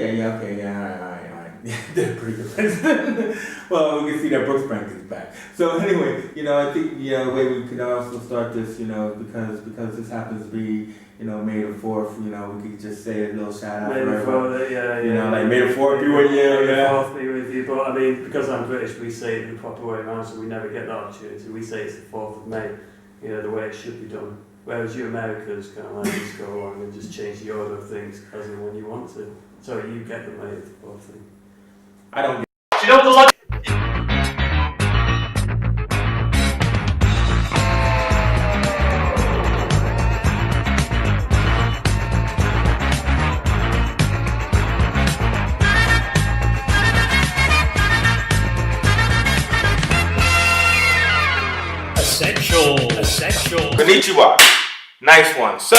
Okay, all right. Yeah, they're pretty good. Well, we can see that Brooksbank is back. So anyway, I think way we could also start this, because this happens to be, May the 4th. We could just say a little shout out. May the 4th, like May the 4th be with you. May the 4th be with you. But I mean, because I'm British, we say it the proper way around, so we never get that opportunity. We say it's the 4th of May, the way it should be done. Whereas you Americans kind of like just go along and just change the order of things as and when you want to. So you get the May the 4th thing. I don't get. Do you know what the logic? Essential. Konnichiwa. Nice one. So,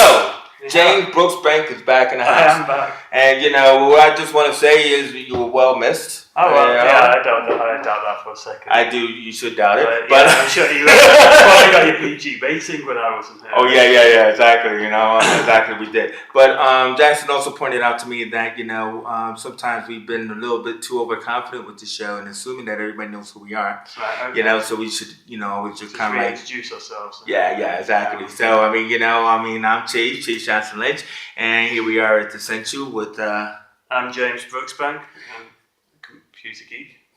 James Brooksbank is back in the house. I am back. And, what I just want to say is you were well missed. Oh, well, I doubt that for a second. I do. You should doubt it. But I'm sure you probably got your PG rating when I wasn't here. Oh, yeah, exactly. Exactly, we did. But Jackson also pointed out to me that, sometimes we've been a little bit too overconfident with the show and assuming that everybody knows who we are. Right, okay. So we should, always just kind of like introduce ourselves. Yeah, exactly. So, I'm Chase Johnson Lynch, and here we are at the Essential with... I'm James Brooksbank.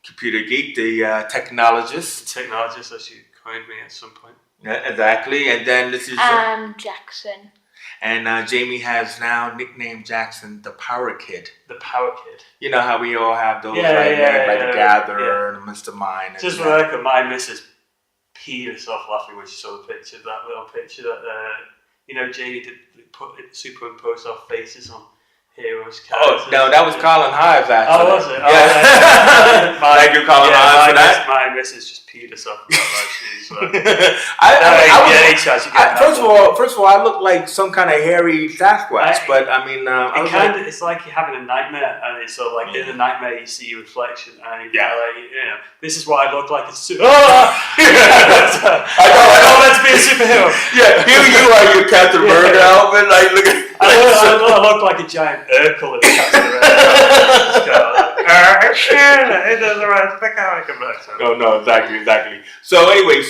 Computer geek, the technologist. Technologist, as you coined me at some point. Yeah, exactly. And then this is... Jackson. And Jamie has now nicknamed Jackson the Power Kid. The Power Kid. You know how we all have those, the Gatherer, the Mr. Mind. Just for the record, my missus peed herself laughing when she saw the picture, that little picture that, Jamie did superimpose our faces on heroes, characters. Oh, no, that was Colin Hives, actually. Oh, was it? Yeah. Thank you, Colin Hives, for that. My missus just peed herself about that. She's first of all, I look like some kind of hairy Sasquatch, but I mean, it's like you're having a nightmare, and it's sort of like in the nightmare you see your reflection, and this is what I look like. I know, let's be a superhero. Yeah, here you are, your Captain America outfit, like look at. I look like a giant Urkel in the Captain It doesn't right. Pick how I come back. No, exactly. So anyway,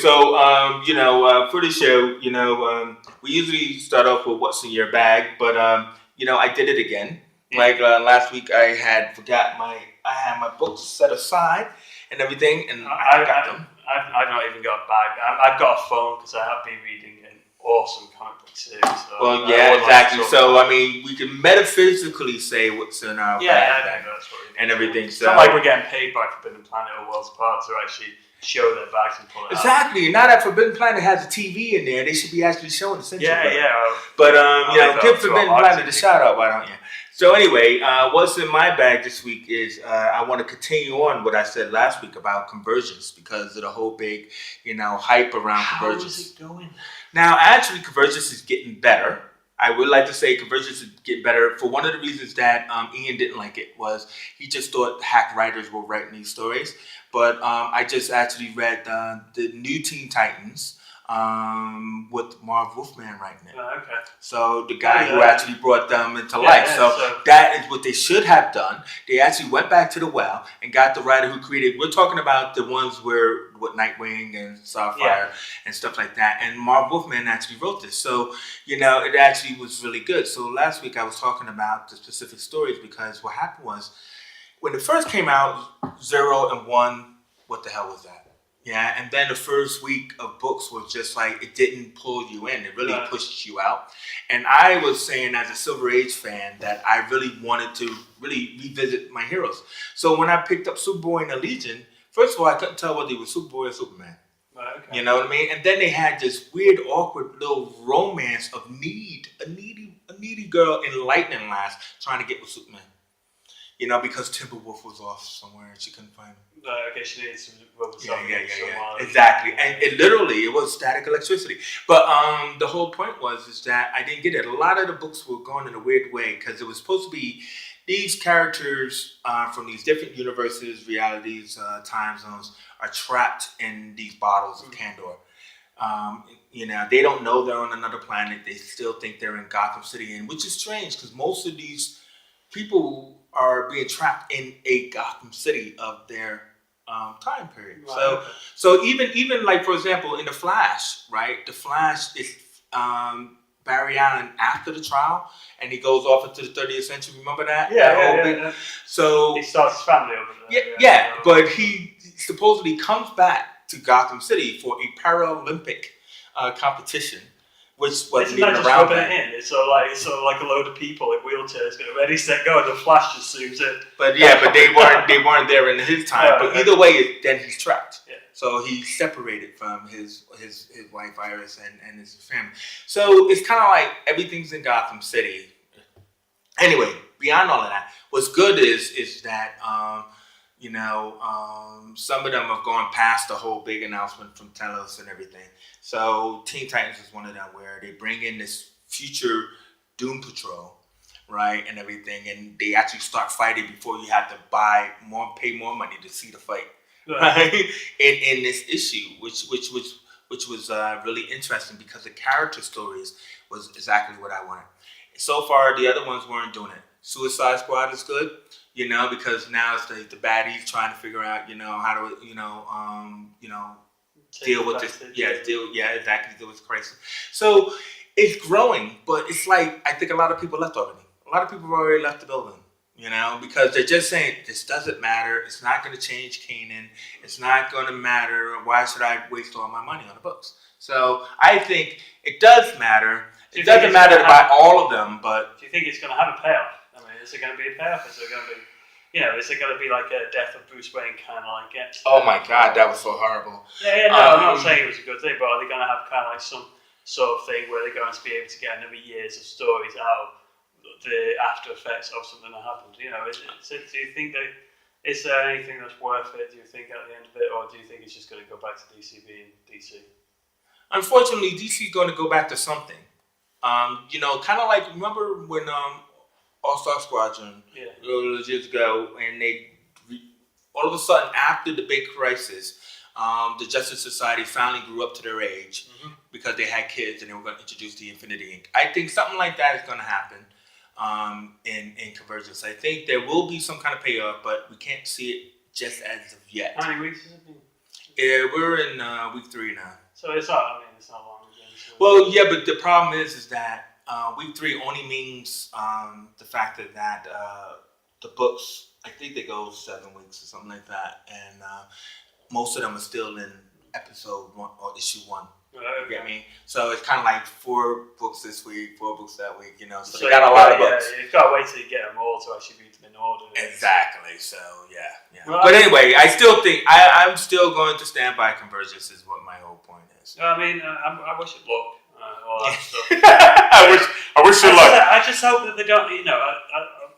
for the show, we usually start off with what's in your bag, but I did it again. Like last week, I had my books set aside and everything, and I got them. I've not even got a bag. I've got a phone because I have been reading an awesome comic book series. So well, yeah, exactly. So we can metaphysically say what's in our bag and everything. So it's not like we're getting paid by Forbidden Planet or Worlds Apart to actually show their bags and pull it out. Exactly. Now that Forbidden Planet has a TV in there, they should be actually showing the Essential. Yeah. But give Forbidden Planet a shout out, why don't you? So anyway, what's in my bag this week is I want to continue on what I said last week about convergence because of the whole big, hype around convergence. How is it going? Now, actually, convergence is getting better. I would like to say convergence is getting better for one of the reasons that Ian didn't like it was he just thought hack writers were writing these stories. But I just actually read the new Teen Titans with Marv Wolfman writing it. Oh, okay. So the guy who actually brought them into life. So that is what they should have done. They actually went back to the well and got the writer who created. We're talking about the ones where with Nightwing and Starfire and stuff like that. And Marv Wolfman actually wrote this. So it actually was really good. So last week I was talking about the specific stories because what happened was when it first came out, 0 and 1. What the hell was that? Yeah, and then the first week of books was just like, it didn't pull you in. It really pushed you out. And I was saying as a Silver Age fan that I really wanted to really revisit my heroes. So when I picked up Superboy and the Legion, first of all, I couldn't tell whether he was Superboy or Superman. Okay. You know what I mean? And then they had this weird, awkward little romance of a needy girl in lightning lass trying to get with Superman. Because Timberwolf was off somewhere and she couldn't find him. Okay, she needed some rubber Exactly. And it was static electricity. But the whole point is that I didn't get it. A lot of the books were going in a weird way because it was supposed to be these characters from these different universes, realities, time zones are trapped in these bottles of Candor. They don't know they're on another planet. They still think they're in Gotham City, which is strange because most of these people are being trapped in a Gotham City of their time period. Right. So even like, for example, in the Flash, right? The Flash is Barry Allen after the trial, and he goes off into the 30th century. Remember that? Yeah. So he starts his family over there. Yeah. But he supposedly comes back to Gotham City for a Paralympic competition, which wasn't even around then. It's sort of like a load of people in wheelchairs going ready, set, go, and the Flash just zooms in. But they weren't there in his time. But either way, then he's trapped. Yeah. So he's separated from his wife Iris and his family. So it's kind of like everything's in Gotham City. Anyway, beyond all of that, what's good is that some of them have gone past the whole big announcement from Telos and everything. So Teen Titans is one of them where they bring in this future Doom Patrol, right, and everything, and they actually start fighting before you have to pay more money to see the fight, right? In this issue, which was really interesting because the character stories was exactly what I wanted. So far, the other ones weren't doing it. Suicide Squad is good, because now it's the baddies trying to figure out, how to, deal with this. Deal with this crisis. So it's growing, but it's like I think a lot of people left already. A lot of people have already left the building, because they're just saying this doesn't matter. It's not going to change Kanan. It's not going to matter. Why should I waste all my money on the books? So I think it does matter. It doesn't matter to buy all of them, but do you think it's going to have a payoff? I mean, is it going to be a payoff? Is it going to be, is it going to be like a death of Bruce Wayne kind of like it? Oh my God, that was so horrible. Yeah, no, I'm not saying it was a good thing, but are they going to have kind of like some sort of thing where they're going to be able to get another years of stories out of the after effects of something that happened? Do you think is there anything that's worth it? Do you think at the end of it, or do you think it's just going to go back to DC being DC? Unfortunately, DC is going to go back to something. Kind of like, remember when All-Star Squadron years ago, and all of a sudden after the big crisis, the Justice Society finally grew up to their age because they had kids and they were going to introduce the Infinity Inc. I think something like that is going to happen in Convergence. I think there will be some kind of payoff, but we can't see it just as of yet. How many weeks has it been? Yeah, we're in week 3 now. So it's not long again. So. Well, yeah, but the problem is that week 3 only means the fact that the books, I think they go 7 weeks or something like that, and most of them are still in episode 1 or issue 1. You get me? So it's kind of like 4 books this week, 4 books that week, So they got a lot of books. Yeah, you've got to wait till you get them all to actually read them in order. Exactly. So yeah. Well, but anyway, I still think I'm still going to stand by Convergence. Is what my whole point is. I mean, I wish it luck. All that stuff. I wish it luck. I just hope that they don't.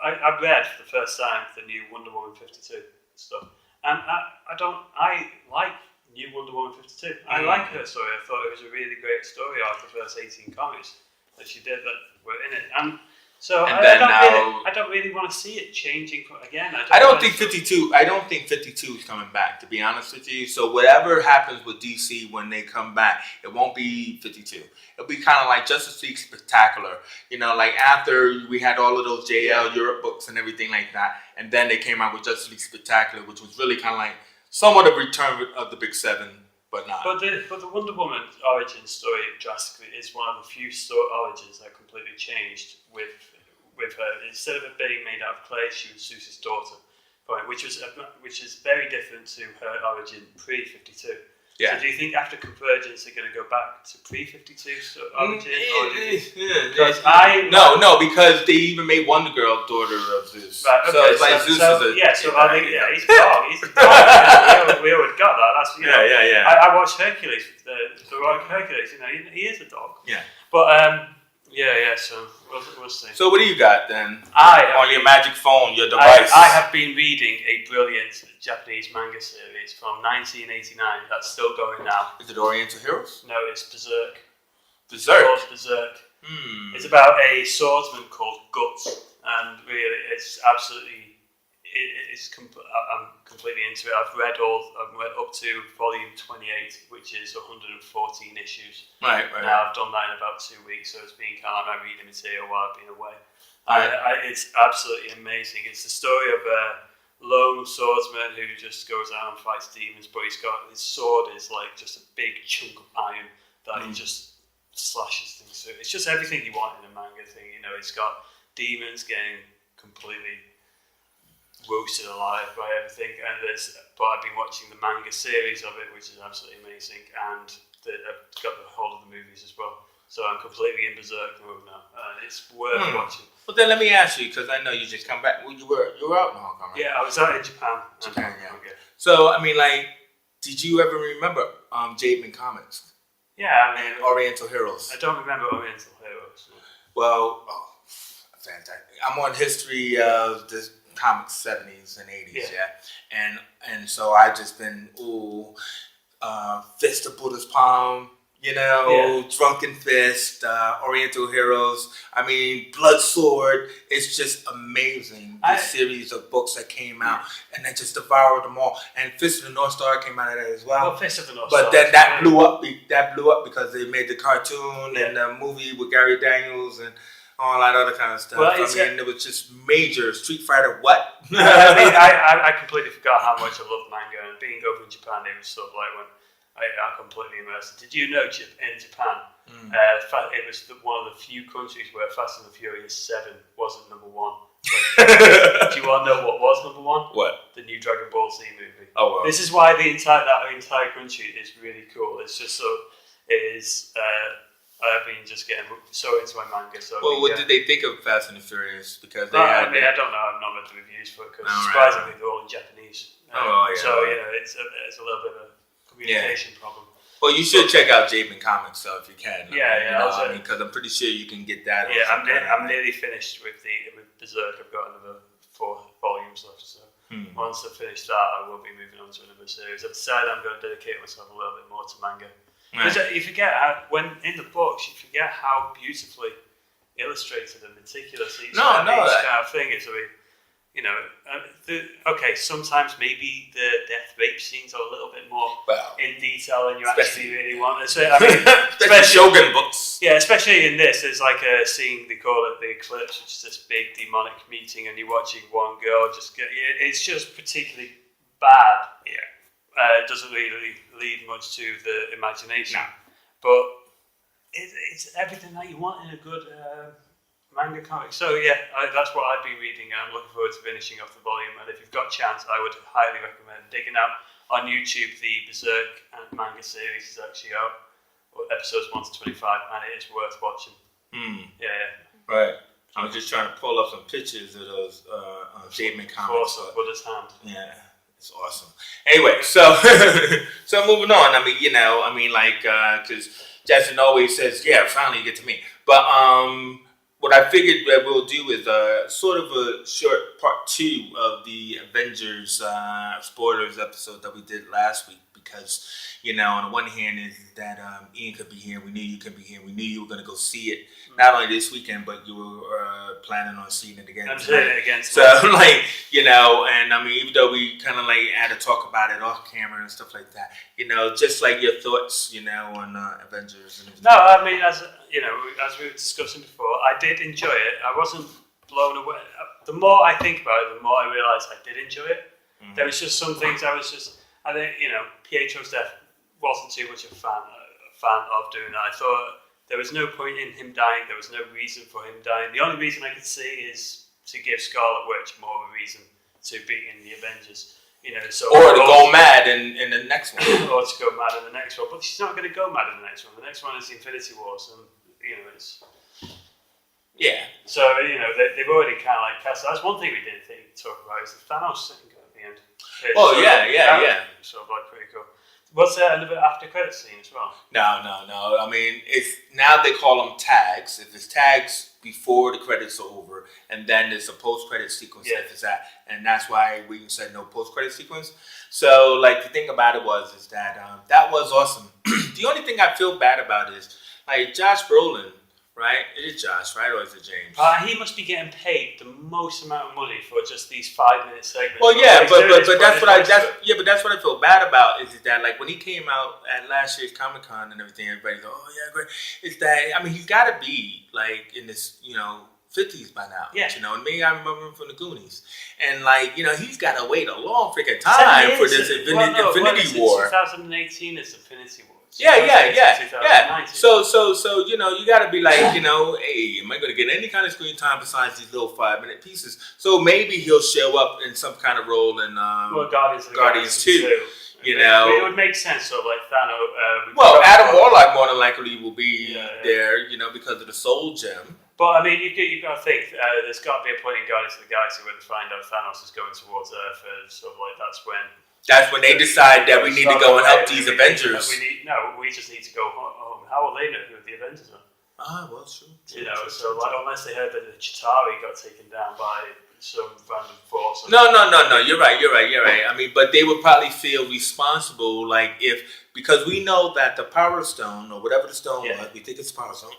I read for the first time the new Wonder Woman 52 stuff, and I like new Wonder Woman 52. I like her story. I thought it was a really great story arc, the first 18 comics that she did that were in it. And so I don't really want to see it changing again. I don't think 52 is coming back, to be honest with you. So whatever happens with DC when they come back, it won't be 52. It'll be kind of like Justice League Spectacular. Like after we had all of those JL Europe books and everything like that, and then they came out with Justice League Spectacular, which was really kind of like somewhat a return of the Big Seven, but not. But the Wonder Woman origin story drastically is one of the few origins that completely changed with her. Instead of it being made out of clay, she was Zeus's daughter, which is very different to her origin pre-52. Yeah. So do you think after Convergence they're going to go back to pre-52 origin? No, because they even made Wonder Girl daughter of Zeus. Right, okay, so it's like Zeus is a... he's a dog. He's a dog. we always got that. That's, Yeah. I watched Hercules, the Heroic Hercules. He is a dog. Yeah. But so we'll see. So what do you got then? On your magic phone, your device. I have been reading a brilliant Japanese manga series from 1989 that's still going now. Is it Oriental Heroes? No, it's Berserk. It's called Berserk. It's about a swordsman called Guts, and really, it's absolutely I'm completely into it. I've read up to volume 28, which is 114 issues. Right. Now I've done that in about 2 weeks, so it's been kind of like my reading material while I've been away. It's absolutely amazing. It's the story of a lone swordsman who just goes out and fights demons, but his sword is like just a big chunk of iron that he just slashes things through. It's just everything you want in a manga thing. It's got demons getting completely roasted alive by everything, but I've been watching the manga series of it, which is absolutely amazing, and I've got the whole of the movies as well. So I'm completely in berserk mode now. It's worth watching. Well, then let me ask you, because I know you just come back. Well, you were out in Hong Kong, right? Yeah, I was out in Japan. Yeah. Okay. So I mean, like, did you ever remember Jademan Comics? Yeah, I mean, Oriental Heroes. I don't remember Oriental Heroes. Well, fantastic. I'm on history of the comics 70s and 80s, yeah. And so I just been Fist of Buddha's Palm, Drunken Fist, Oriental Heroes. I mean, Blood Sword. It's just amazing. The series of books that came out, and I just devoured them all. And Fist of the North Star came out of that as well. Well, Fist of the North Star. But then that blew up. That blew up because they made the cartoon and the movie with Gary Daniels and all that other kind of stuff. Well, it was just major. Street Fighter, what? I completely forgot how much I loved manga, and being over in Japan, it was sort of like when I completely immersed. Did you know in Japan, it was one of the few countries where Fast and the Furious 7 wasn't number one. Do you want to know what was number one? What? The new Dragon Ball Z movie. Oh, wow. This is why that entire country is really cool. It's just I've been just getting so into my manga. So what did they think of Fast and the Furious? Because I don't know. I've not read the reviews for it because surprisingly they're all in Japanese. So it's a little bit of a communication problem. Well, you should check out Jademan Comics, so if you can. Because I'm pretty sure you can get that. Yeah, I'm nearly finished with Berserk. I've got another 4 volumes left. So once I finish that, I will be moving on to another series. I've decided I'm going to dedicate myself a little bit more to manga. Because you forget when in the books, you forget how beautifully illustrated and meticulous each kind of thing is. Sometimes maybe the death rape scenes are a little bit more in detail than you actually really want. So, especially Shogun books. Yeah, especially in this, there's like a scene, they call it the Eclipse, which is this big demonic meeting, and you're watching one girl it's just particularly bad. Yeah. It doesn't really lead much to the imagination, but it's everything that you want in a good manga comic. So that's what I've been reading, and I'm looking forward to finishing off the volume. And if you've got a chance, I would highly recommend digging out on YouTube. The Berserk and manga series is actually out, episodes 1 to 25, and it is worth watching. Right. I was just trying to pull up some pictures of those Jademan Comics. Of Buddha's hand. Yeah. It's awesome. Anyway, so moving on. I mean, because Jackson always says, finally you get to me. But what I figured that we'll do is sort of a short part 2 of the Avengers spoilers episode that we did last week. Because, on the one hand is that Ian could be here. We knew you could be here. We knew you were going to go see it. Not only this weekend, but you were planning on seeing it again. I'm seeing it again. So, and I mean, even though we kind of had to talk about it off camera and stuff like that, just like your thoughts, on Avengers. And no, I mean, as we were discussing before, I did enjoy it. I wasn't blown away. The more I think about it, the more I realise I did enjoy it. Mm-hmm. There was just some things I think, Pietro's death wasn't too much of a fan of doing that. I thought there was no point in him dying. There was no reason for him dying. The only reason I could see is to give Scarlet Witch more of a reason to be in the Avengers. Or to go mad in the next one. Or to go mad in the next one. But she's not going to go mad in the next one. The next one is Infinity Wars. And, it's... Yeah. So, they've already kind of cast... That's one thing we didn't talk about is the Thanos thing at the end. Yeah. So pretty cool. Was there another after credit scene as well? No. I mean, it's now they call them tags. If it's tags before the credits are over, and then there's a post-credit sequence after that, and that's why we said no post-credit sequence. So, the thing about it is that that was awesome. The only thing I feel bad about is Josh Brolin right? It is Josh, right, or is it James? He must be getting paid the most amount of money for just these 5-minute segments. Well, yeah, but that's what I feel bad about is that like when he came out at last year's Comic-Con and everything, everybody's like, oh yeah, great. It's that I mean he's got to be like in this 50s by now. Yeah. Maybe I remember him from the Goonies, and like he's got to wait a long freaking time for this Infinity War. 2018 is Infinity War. Yeah. So you got to be like, hey, am I going to get any kind of screen time besides these little 5-minute pieces? So maybe he'll show up in some kind of role in Guardians 2. It would make sense. So like Thanos. Adam Warlock more than likely will be there, because of the Soul Gem. But I mean, you've got to think. There's got to be a point in Guardians of the Galaxy where they find out Thanos is going towards Earth, and sort of like that's when they decide that we need to go and help these Avengers. We just need to go home. How will they know who the Avengers are? Well, true. Unless they heard that the Chitauri got taken down by some random force. No. You're right. I mean, but they would probably feel responsible, like because we know that the Power Stone or whatever the stone was, we think it's Power Stone,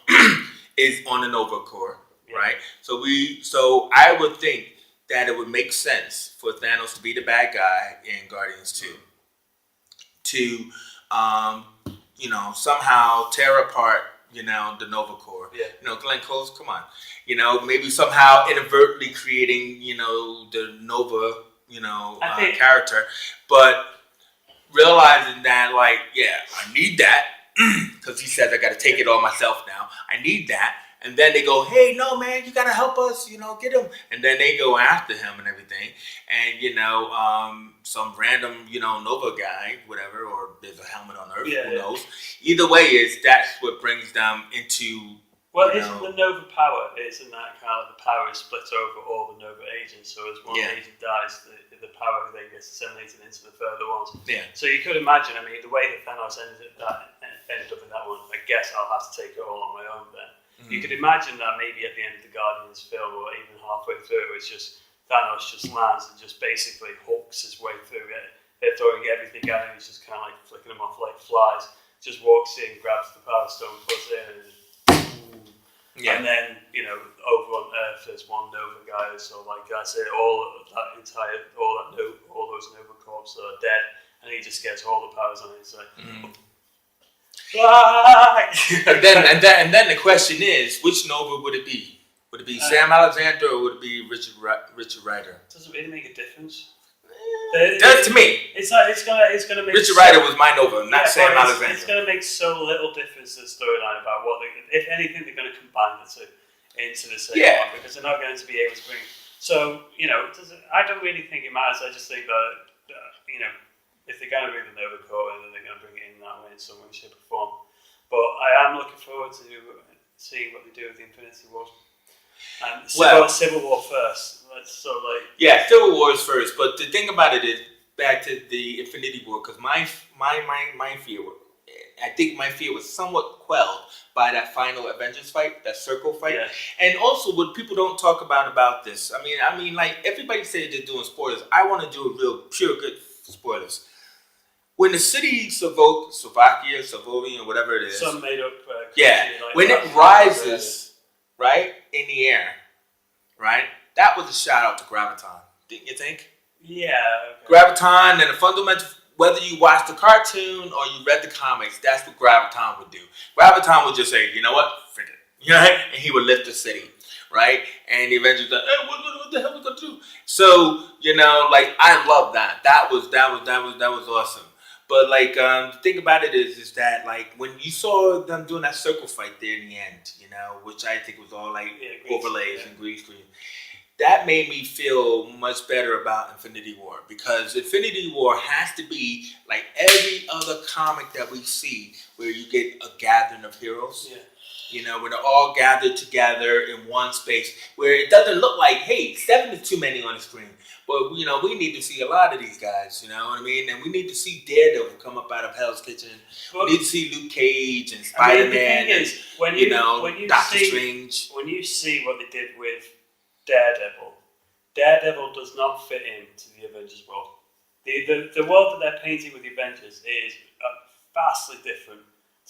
is on the Nova Core, right? So I would think that it would make sense for Thanos to be the bad guy in Guardians 2 to somehow tear apart the Nova Corps. Glenn Close, come on. Maybe somehow inadvertently creating the Nova character, but realizing that I need that because he says I got to take it all myself now. I need that. And then they go, hey, no, man, you got to help us, get him. And then they go after him and everything. And, some random, Nova guy, whatever, or there's a helmet on Earth, who knows. Either way, that's what brings them into... Well, isn't the Nova power, isn't that kind of the power is split over all the Nova agents? So as one agent dies, the power then gets disseminated into the further ones. Yeah. So you could imagine, the way that Thanos ended up in that one, I guess I'll have to take it all on my own then. You could imagine that maybe at the end of the Guardians film or even halfway through, it's just Thanos just lands and just basically hooks his way through it. They're throwing everything at him, he's just kind of like flicking them off like flies. Just walks in, grabs the Power Stone, puts it in, and and then, over on Earth there's one Nova guy, so like I say, all those Nova Corps are dead, and he just gets all the powers on it. It's like, and then the question is, which Nova would it be? Would it be Sam Alexander or would it be Richard Rider? Does it really make a difference? Does to me. It's gonna make Richard Rider was my Nova, not Sam Alexander. It's gonna make so little difference to the storyline about what if anything they're gonna combine the two into the same one, because they're not going to be able to bring. So I don't really think it matters. I just think that if they're going to bring the Nova Corps in, then they're going to bring it in that way in some way, shape, or form. But I am looking forward to seeing what they do with the Infinity War. Civil War first. Civil War is first. But the thing about it is, back to the Infinity War, because my fear, I think my fear was somewhat quelled by that final Avengers fight, that circle fight. Yeah. And also, what people don't talk about this, I mean, like everybody says they're doing spoilers. I want to do a real pure good spoilers. When the city Slovakia, whatever it is. Some made up. When it rises, right, in the air, right, that was a shout out to Graviton, didn't you think? Yeah. Okay. Graviton and the fundamental, whether you watch the cartoon or you read the comics, that's what Graviton would do. Graviton would just say, you know what, forget it, and he would lift the city, right? And the Avengers like, hey, what the hell are we gonna do? So, I love that. That was awesome. But the thing about it is that when you saw them doing that circle fight there in the end, which I think was all overlays and green screen, that made me feel much better about Infinity War, because Infinity War has to be like every other comic that we see, where you get a gathering of heroes. Yeah. Where they're all gathered together in one space, where it doesn't look like, hey, 7 is too many on the screen. But, we need to see a lot of these guys, you know what I mean? And we need to see Daredevil come up out of Hell's Kitchen. We need to see Luke Cage and Spider-Man and Doctor Strange. When you see what they did with Daredevil does not fit into the Avengers world. The world that they're painting with the Avengers is vastly different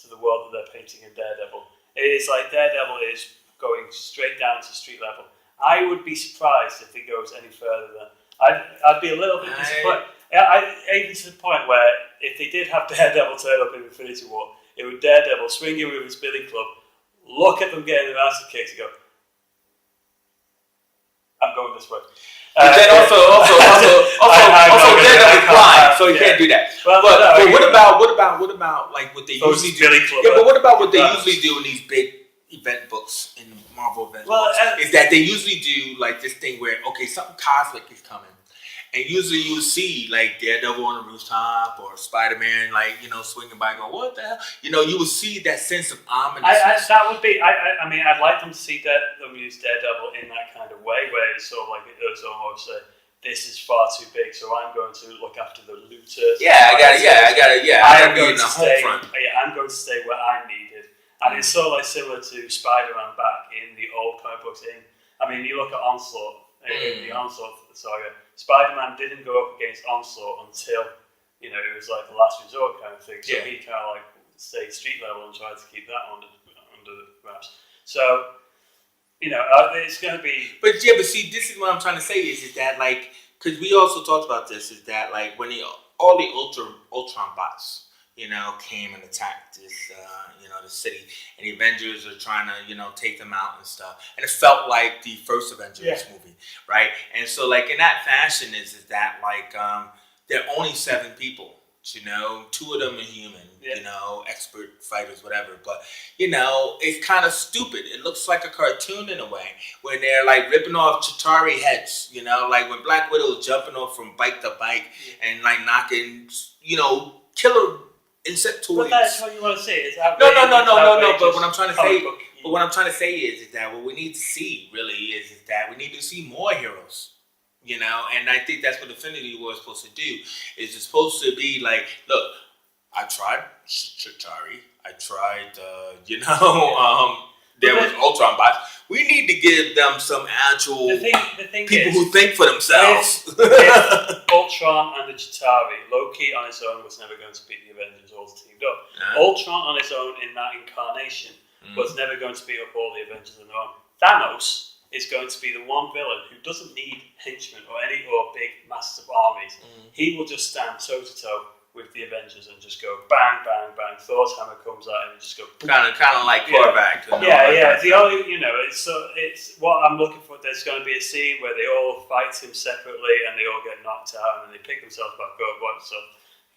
to the world that they're painting in Daredevil. It's like Daredevil is going straight down to street level. I would be surprised if it goes any further than. I'd be a little bit disappointed. Even to the point where if they did have Daredevil turn up in Infinity War, it would Daredevil swing in with his billy club, look at them getting their asses kicked, and go, "I'm going this way." But then also, Daredevil's blind, so you can't do that. Well, but what about like what they usually do? Yeah, but what about what they usually do in these big event books in the Marvel event books? Is that they usually do like this thing where something cosmic is coming. And usually you would see like Daredevil on the rooftop or Spider-Man swinging by going, what the hell? You would see that sense of ominousness. I'd like them to see them use Daredevil in that kind of way where it's sort of like it's almost this is far too big, so I'm going to look after the looters. I gotta be in the home front. I'm going to stay where I'm needed. And it's sort of like similar to Spider-Man back in the old comic books. You look at Onslaught, in the Onslaught saga, Spider-Man didn't go up against Onslaught until, it was like the last resort kind of thing. So he kind of like stayed street level and tried to keep that under the wraps. So, it's going to be... But see, this is what I'm trying to say is that like, because we also talked about this, is that like when all the Ultron bots, came and attacked this, the city, and the Avengers are trying to, take them out and stuff. And it felt like the first Avengers movie, right? And so, like, in that fashion is that, like, there are only 7 people, 2 of them are human, expert fighters, whatever. But, it's kind of stupid. It looks like a cartoon in a way, when they're, like, ripping off Chitauri heads, like when Black Widow is jumping off from bike to bike and, like, knocking, killer insectoids. But that's what you want to see. Is no. But what I'm trying to say, is that what we need to see really is that we need to see more heroes. And I think that's what Infinity War is supposed to do. It's supposed to be like, look, I tried Chitauri. I tried, there was Ultron bots. We need to give them some actual people who think for themselves. If Ultron and the Chitauri, Loki on his own was never going to beat the Avengers all teamed up. Ultron on his own in that incarnation was never going to beat up all the Avengers on their own. Thanos is going to be the one villain who doesn't need henchmen or big massive armies. He will just stand toe to toe with the Avengers and just go bang, bang, bang. Thor's hammer comes out and just go kind of like Korvac. The only it's what I'm looking for. There's going to be a scene where they all fight him separately and they all get knocked out and then they pick themselves back up. So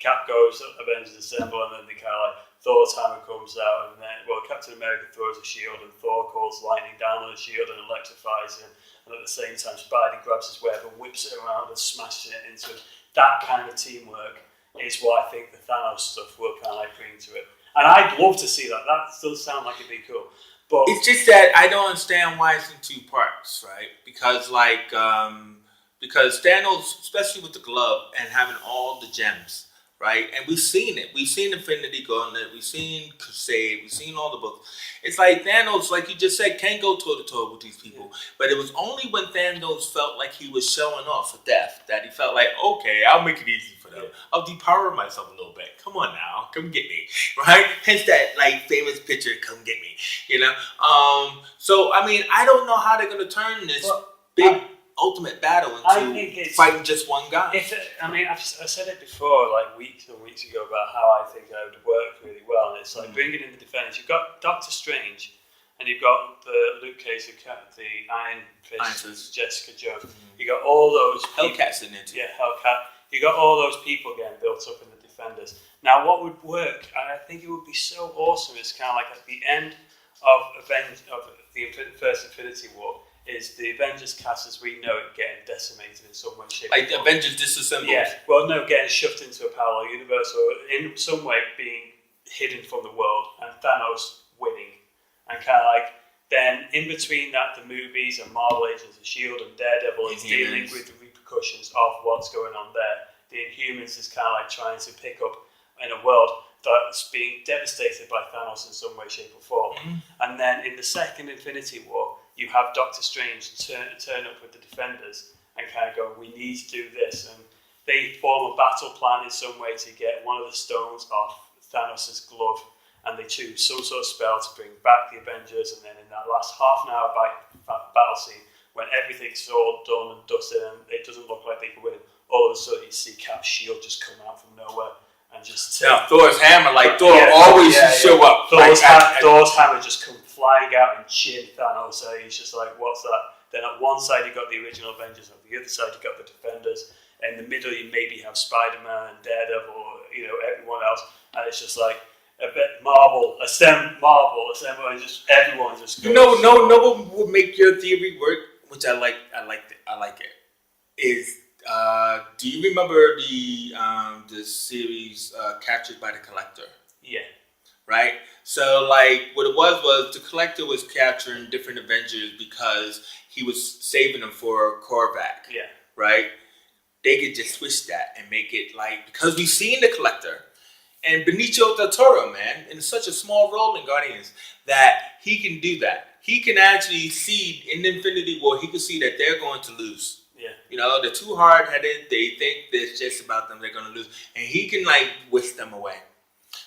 Cap goes, Avengers assemble, and then they kind of like Thor's hammer comes out, and then Captain America throws a shield and Thor calls lightning down on the shield and electrifies him. And at the same time, Spidey grabs his web and whips it around and smashes it into it. That kind of teamwork is what I think the Thanos stuff will kind of like bring to it. And I'd love to see that. That does sound like it'd be cool. But it's just that I don't understand why it's in 2 parts, right? Because Thanos, especially with the glove and having all the gems, right? And we've seen it. We've seen Infinity Gauntlet. We've seen Crusade. We've seen all the books. It's like Thanos, like you just said, can't go toe-to-toe with these people. Yeah. But it was only when Thanos felt like he was showing off for death that he felt like, okay, I'll make it easy for them. Yeah. I'll depower myself a little bit. Come on now. Come get me. Right? Hence that, like, famous picture, come get me. So, I don't know how they're going to turn this big ultimate battle into fighting just one guy. I've said it before, like weeks and weeks ago, about how I think that would work really well. And it's like bringing in the defenders. You've got Doctor Strange, and you've got the Luke Cage, the Iron Fist, Jessica Jones. You got all those Hellcat's in it. Yeah, Hellcat. You got all those people getting built up in the defenders. Now, what would work? I think it would be so awesome. It's kind of like at the end of the first Infinity War. Is the Avengers cast as we know it getting decimated in some way, shape, like the Avengers disassembled? Yeah, well, no, getting shoved into a parallel universe or in some way being hidden from the world, and Thanos winning, and kind of like then in between that, the movies and Marvel Agents of S.H.I.E.L.D. and Daredevil is dealing with the repercussions of what's going on there. The Inhumans is kind of like trying to pick up in a world that's being devastated by Thanos in some way, shape, or form. And then in the second Infinity War, you have Doctor Strange turn up with the Defenders and kind of go, we need to do this. And they form a battle plan in some way to get one of the stones off Thanos' glove. and they choose some sort of spell to bring back the Avengers, and then in that last half an hour battle scene, when everything's all done and dusted and it doesn't look like they can win, all of a sudden you see Cap's shield just come out from nowhere and just Thor's hammer, like Thor always show up. Thor's hammer just come flying out and chin Thanos, so he's just like, what's that? Then at one side you got the original Avengers, on the other side you got the Defenders, in the middle you maybe have Spider-Man and Daredevil, or everyone else, and it's just like a bit Marvel, assemble, and just everyone just goes. No one would make your theory work, which I like it. Is do you remember the series Captured by the Collector? Yeah. Right? So like what it was the Collector was capturing different Avengers because he was saving them for Korvac. Yeah. Right? They could just switch that and make it like, because we've seen the Collector and Benicio del Toro, man, in such a small role in Guardians, that he can do that. He can actually see in the Infinity War, he can see that they're going to lose. Yeah. They're too hard-headed. They think it's just about them. They're going to lose. And he can, whisk them away.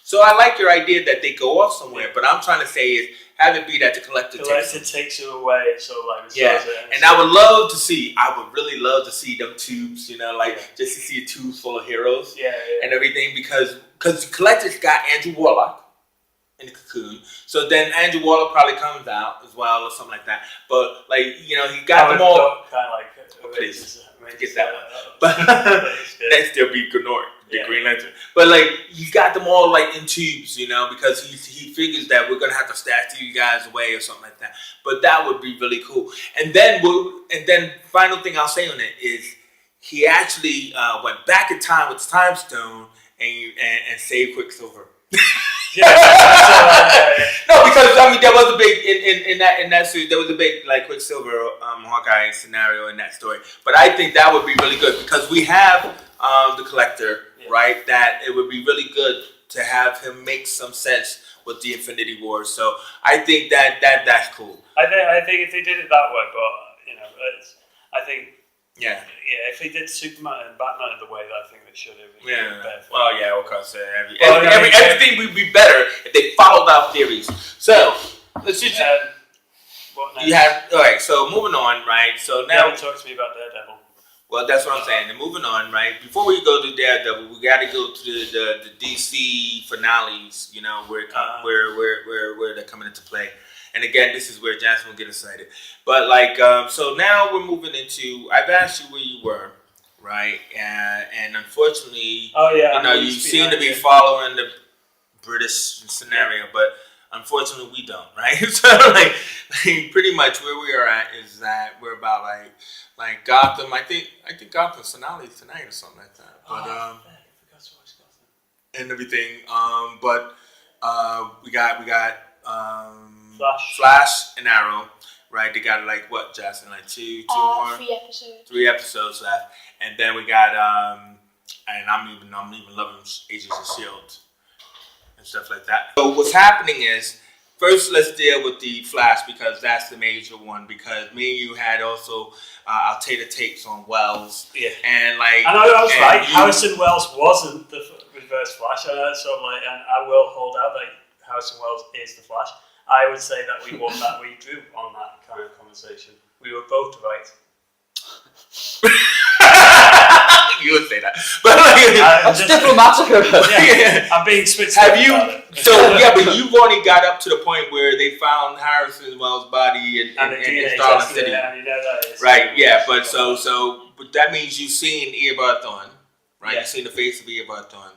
So I like your idea that they go off somewhere. But I'm trying to say is, have it be that the Collector takes you away. So, and I would really love to see them tubes, just to see a tubes full of heroes. Yeah. And everything. Because the Collector's got Andrew Warlock in the Cocoon. So then Andrew Warlock probably comes out as well or something like that. But, he got them all. Kind of like... Please, get that one. But that still be Gnort, the Green Lantern. But he's got them all in tubes, because he figures that we're gonna have to stash you guys away or something like that. But that would be really cool. And then final thing I'll say on it is he actually went back in time with the Time Stone and saved Quicksilver. No, because there was a big in that suit. There was a big Quicksilver Hawkeye scenario in that story. But I think that would be really good because we have the Collector, right? That it would be really good to have him make some sense with the Infinity War. So I think that's cool. I think if they did it that way, but I think. Yeah, if they did Superman and Batman in the way that I think they should have. Of course. Everything would be better if they followed our theories. So, let's just... what next? Alright, so moving on, right? So now... talk to me about Daredevil. Well, that's what I'm saying. And moving on, right? Before we go to Daredevil, we got to go to the DC finales, where they're coming into play. And again, this is where Jasmine will get excited. But so now we're moving into, I've asked you where you were, right? And unfortunately, you seem to be following the British scenario, but unfortunately we don't, right? So pretty much where we are at is that we're about like Gotham. I think Gotham's finale is tonight or something like that. But I forgot to watch Gotham. And everything. But we got Flash and Arrow, right? They got Justin, two more, 3 episodes. 3 episodes left, and then we got and I'm even loving Agents of S.H.I.E.L.D. and stuff like that. So what's happening is, first let's deal with the Flash because that's the major one. Because me and you had also our takes on Wells, and I was right. Harrison Wells wasn't the Reverse Flash, and I will hold out that Harrison Wells is the Flash. I would say that we won that. We drew on that kind of conversation. We were both right. You would say that, but that's diplomatic. I'm being switched. Have you? But you've only got up to the point where they found Harrison Wells' body in Starling City, right? Yeah, but but that means you've seen Eobard Thawne, right? Yeah. You've seen the face of Eobard Thawne.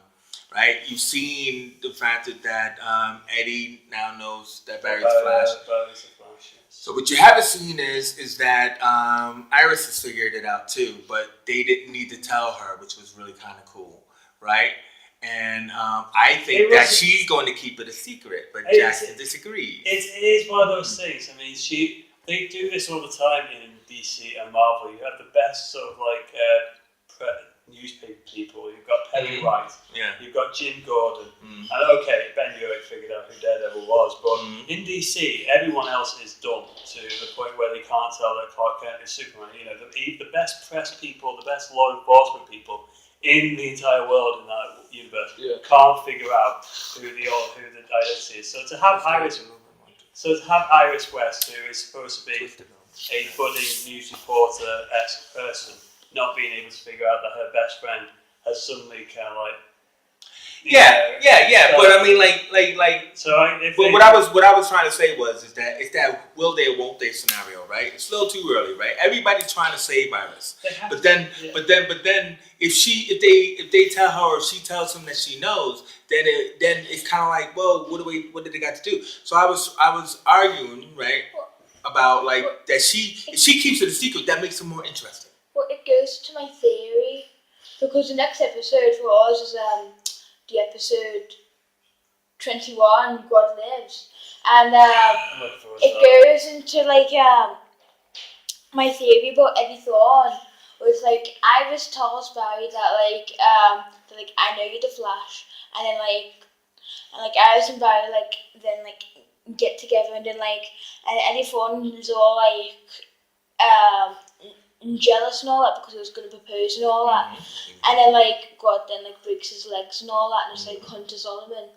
Right, you've seen the fact that Eddie now knows that Barry's Flash. So what you haven't seen is that Iris has figured it out too, but they didn't need to tell her, which was really kind of cool, right? And I think that she's going to keep it a secret, but Jackson disagrees. It is one of those things. I mean, they do this all the time in DC and Marvel. You have the best sort of newspaper people. You've got Perry White. Yeah. You've got Jim Gordon. And Ben Urich figured out who Daredevil was. But in DC, everyone else is dumb to the point where they can't tell that Clark Kent is Superman. The best press people, the best law enforcement people in the entire world in that universe can't figure out who the identity is. So to have Iris West, who is supposed to be a budding news reporter-esque person, not being able to figure out that her best friend has suddenly kind of like. But I mean, like. So what I was trying to say is that will they or won't they scenario, right? It's a little too early, right? Everybody's trying to save Iris, but then if they tell her or she tells them that she knows, then it's kind of like, well, what did they got to do? So I was arguing, right, about like that if she keeps it a secret, that makes it more interesting. Well, it goes to my theory because the next episode for us is the episode 21, God Lives, and it goes into like my theory about Eddie Thorne was like Iris tells Barry that like I know you're the Flash, and then like Iris and Barry then get together, and then and Eddie Thorne is all jealous and all that because he was going to propose and all that, and then God then breaks his legs and all that, and it's like Hunter Solomon,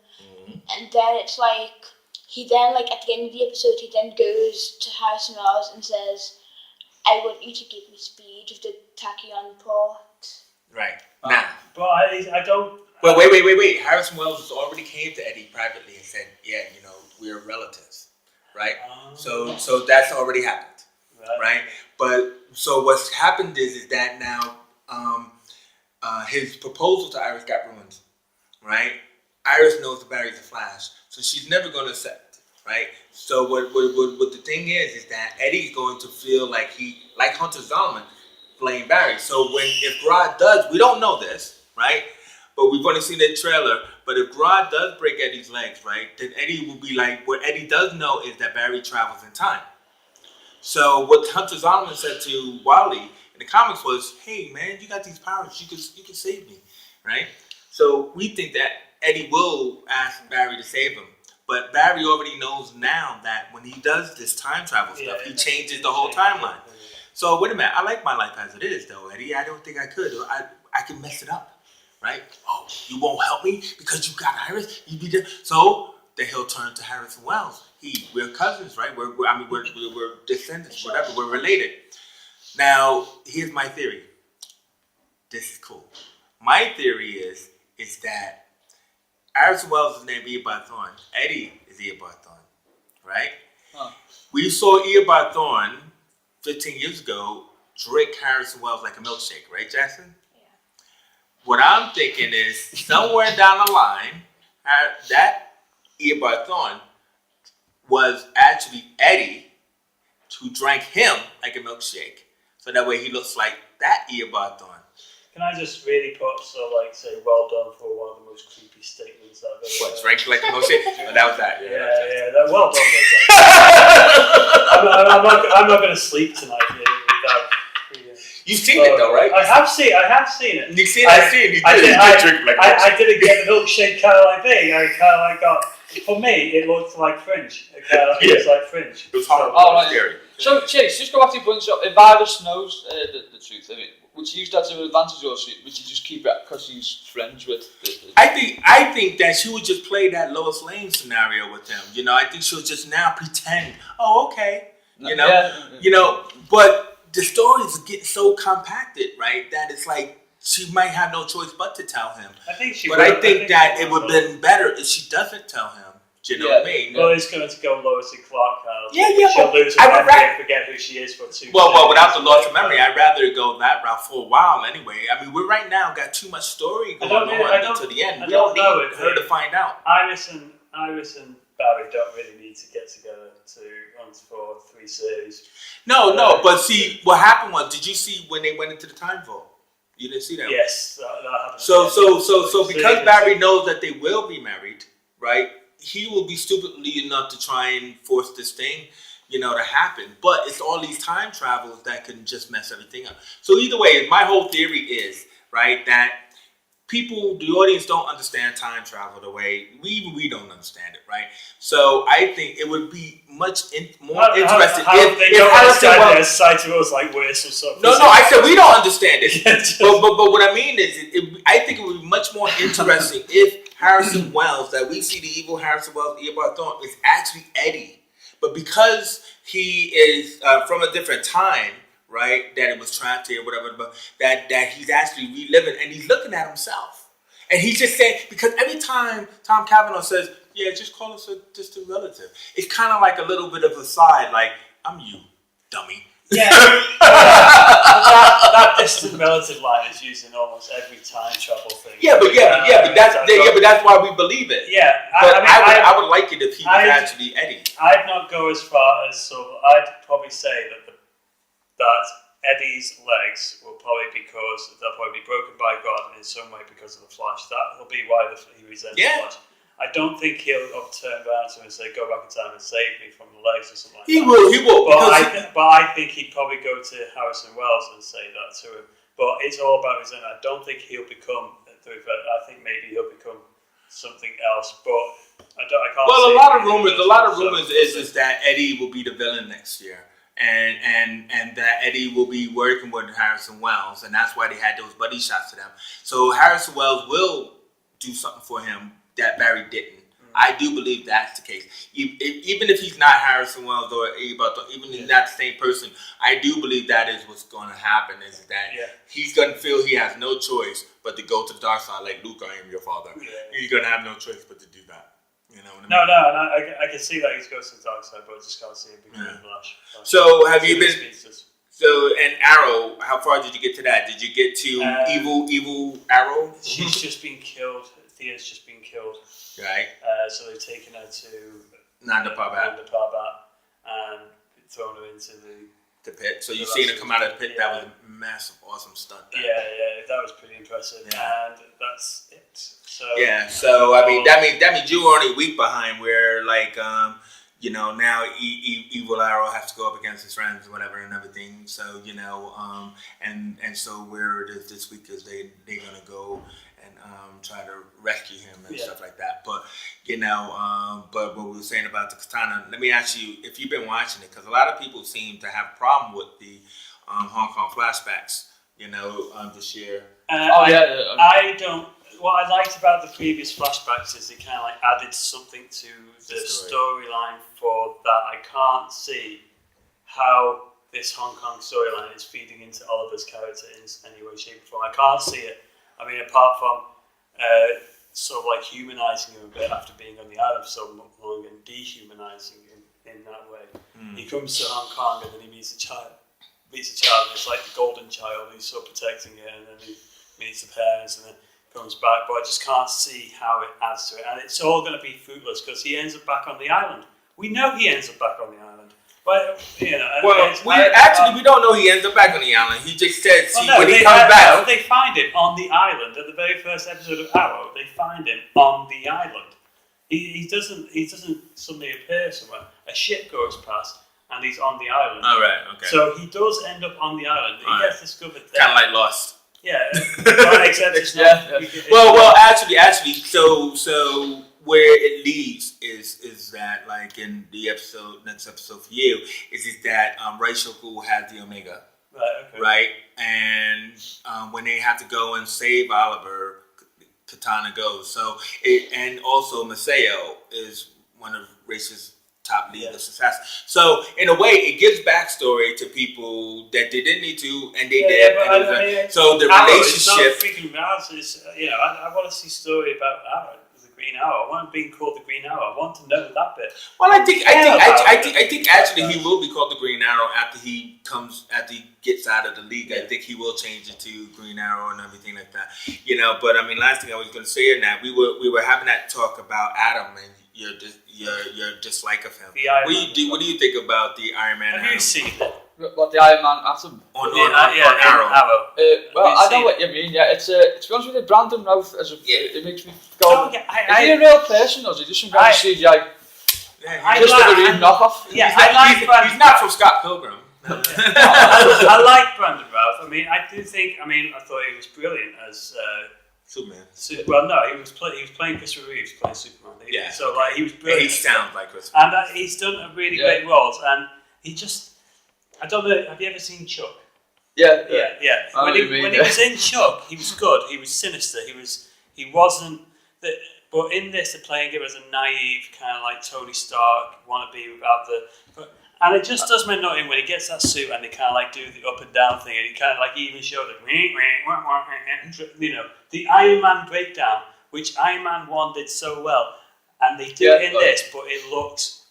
and then it's like he then at the end of the episode he then goes to Harrison Wells and says, I want you to give me speed of the tachyon port. Right. Now. But I don't. Well, wait. Harrison Wells already came to Eddie privately and said, yeah, we're relatives, right? So that's already happened, right? But so what's happened is that now his proposal to Iris got ruined, right? Iris knows that Barry's a Flash, so she's never going to accept, right? So what the thing is that Eddie's going to feel like like Hunter Zolomon, blame Barry. So if Grodd does, we don't know this, right? But we've only seen the trailer. But if Grodd does break Eddie's legs, right, then Eddie will be like, what Eddie does know is that Barry travels in time. So what Hunter Zolomon said to Wally in the comics was, hey man, you got these powers, you can save me, right? So we think that Eddie will ask Barry to save him. But Barry already knows now that when he does this time travel stuff, he changes the whole timeline. So wait a minute, I like my life as it is though, Eddie. I don't think I could. I can mess it up, right? Oh, you won't help me because you got Iris? You be there. So then he'll turn to Harrison Wells. We're cousins, right? We're descendants, whatever. We're related. Now, here's my theory. This is cool. My theory is that Harrison Wells is named Eobard Thawne. Eddie is Eobard Thawne, right? Huh. We saw Eobard Thawne 15 years ago drink Harrison Wells like a milkshake, right, Jackson? Yeah. What I'm thinking is somewhere down the line, that Eobard Thawne was actually Eddie who drank him like a milkshake. So that way he looks like that Eobard Thawne. Can I just really say well done for one of the most creepy statements I've ever heard. What, drank like a milkshake? Oh, that was that. Yeah, well done. I'm not going to sleep tonight without. You've seen it though, right? I have seen it. You've seen it. You did drink like I didn't get the milkshake kind of like thing. I kind of got. For me, it looked like Fringe. It was like Fringe. It was horrible. Scary. So, Chase, just go back to your point. So, if Iris knows the truth, I mean, would she use that to her advantage, or would she just keep it because she's friends with? I think that she would just play that Lois Lane scenario with him. I think she'll just now pretend. Oh, okay. But the stories get so compacted, right? That it's like she might have no choice but to tell him. I think she. But I think that it would have been better if she doesn't tell him. Do you know what I mean? Well, it's going to go Lois and Clark. She'll lose her memory and forget who she is for 2 seconds. Well, without the loss of memory, I'd rather go that route for a while anyway. I mean, we're right now got too much story going on until the end. We don't need her to find out. Iris and Barry don't really need to get together to run for 3 series. No, but see, what happened was, did you see when they went into the time vault? You didn't see that? Yes, that happened. So because Barry knows that they will be married, right? He will be stupidly enough to try and force this thing, to happen. But it's all these time travels that can just mess everything up. So either way, my whole theory is, right, that people, the audience don't understand time travel the way we don't understand it, right? So I think it would be much more interesting if they don't understand it. Side to us like we're some sort of no, I said we don't understand it. but what I mean is, I think it would be much more interesting if Harrison Wells, that we see the evil Harrison Wells, Eobard Thawne, is actually Eddie, but because he is from a different time. Right, that it was trapped here, whatever, but that he's actually reliving, and he's looking at himself, and he's just saying, because every time Tom Cavanaugh says, "Yeah, just call us a distant relative," it's kind of like a little bit of a side, like, "I'm you, dummy." Yeah, that distant relative line is used in almost every time travel thing. But that's why we believe it. Yeah, I would like it if he was actually Eddie. I'd not go as far as I'd probably say that Eddie's legs will probably they'll probably be broken by God in some way because of the Flash. That'll be why he resents the Flash. I don't think he'll turn around to him and say, "Go back in time and save me from the legs" or something like that. He will. But I think he'd probably go to Harrison Wells and say that to him. But it's all about his own. I don't think he'll become. I think maybe he'll become something else. But I can't. Well, a lot of rumors is that Eddie will be the villain next year. And that Eddie will be working with Harrison Wells, and that's why they had those buddy shots to them. So Harrison Wells will do something for him that Barry didn't. I do believe that's the case. Even if he's not Harrison Wells or even if he's not the same person, I do believe that is what's going to happen. Is that he's going to feel he has no choice but to go to the dark side, like Luke, I am your father. Yeah. He's going to have no choice but to do that. You know what I mean? No, I can see that he's going to the dark side, but I just can't see him becoming Flash. So have you been? So and Arrow, how far did you get to that? Did you get to evil Arrow? She's just been killed. Thea's just been killed. Right. So they've taken her to Nanda Parbat and thrown her into the pit. So you've seen her come out of the pit. That was a massive, awesome stunt. Yeah, that was pretty impressive. Yeah. And that's it. So I mean that means you were only a week behind. Where like now Evil Arrow has to go up against his friends or whatever and everything. So and so where it is this week is they're gonna go and try to rescue him and stuff like that. But but what we were saying about the katana, let me ask you if you've been watching it, because a lot of people seem to have a problem with the Hong Kong flashbacks. This year. I don't. What I liked about the previous flashbacks is it kind of like added something to the storyline for that. I can't see how this Hong Kong storyline is feeding into Oliver's character in any way, shape, or form. I can't see it. I mean, apart from sort of like humanizing him a bit after being on the island for so long and dehumanizing him in that way. He comes to Hong Kong and then he meets a child. And it's like the golden child. He's sort of protecting it, and then he meets the parents, and then comes back. But I just can't see how it adds to it, and it's all going to be fruitless because he ends up back on the island. We know he ends up back on the island, but we don't know he ends up back on the island. He just says when he comes back, they find him on the island at the very first episode of Arrow. They find him on the island. He doesn't suddenly appear somewhere. A ship goes past. And he's on the island. Oh, right, okay. So he does end up on the island. He gets discovered there. Kind of like Lost. Yeah. Except it's not. Well, actually, so where it leads is that, like in the next episode for you, is that Raishoku has the Omega. Right, okay. Right? And when they have to go and save Oliver, Katana goes. So, and also Maseo is one of Race's top lead of success. So in a way, it gives backstory to people that they didn't need to, and they did. So the relationship. I want to see a story about Arrow, the Green Arrow. I want being called the Green Arrow. I want to know that bit. Well, I think actually he will be called the Green Arrow after he gets out of the league. Yeah. I think he will change it to Green Arrow and everything like that. But I mean, last thing I was going to say in that we were having that talk about Adam and your dislike of him. What do you think about the Iron Man? Have you seen it? What, the Iron Man Atom? On Arrow. Well, I know what you mean. Yeah, it's to be honest with you, Brandon Routh it makes me go. Is he a real person or is he just some kind of CGI? Knockoff. Yeah, I like Brandon. He's not from Scott Pilgrim. I like Brandon Routh. I mean, I thought he was brilliant as Superman. Well, no, he was playing Christopher Reeves playing Superman. Yeah. So like he was brilliant. He sounds like Christopher. And he's done a really great roles, and he just, I don't know, have you ever seen Chuck? Yeah. When he was in Chuck, he was good. He was sinister. He wasn't. But in this, they're playing him as a naive kind of like Tony Stark wannabe without the. And it just does me nothing when he gets that suit and they kind of like do the up and down thing, and he kind of like even shows the Iron Man breakdown, which Iron Man 1 did so well, and they do it in this, but it looks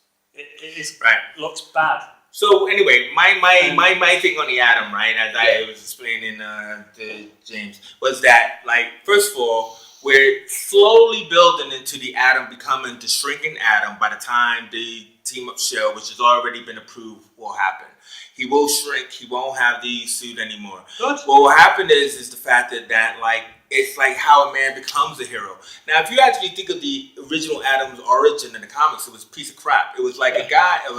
looks bad. So anyway, my thing on the Atom, right, as I was explaining to James, was that, like, first of all, we're slowly building into the Atom becoming the shrinking Atom by the time the team-up show, which has already been approved, will happen. He will shrink. He won't have the suit anymore. Good. What will happen is the fact that like, it's like how a man becomes a hero. Now, if you actually think of the original Atom's origin in the comics, it was a piece of crap. It was like a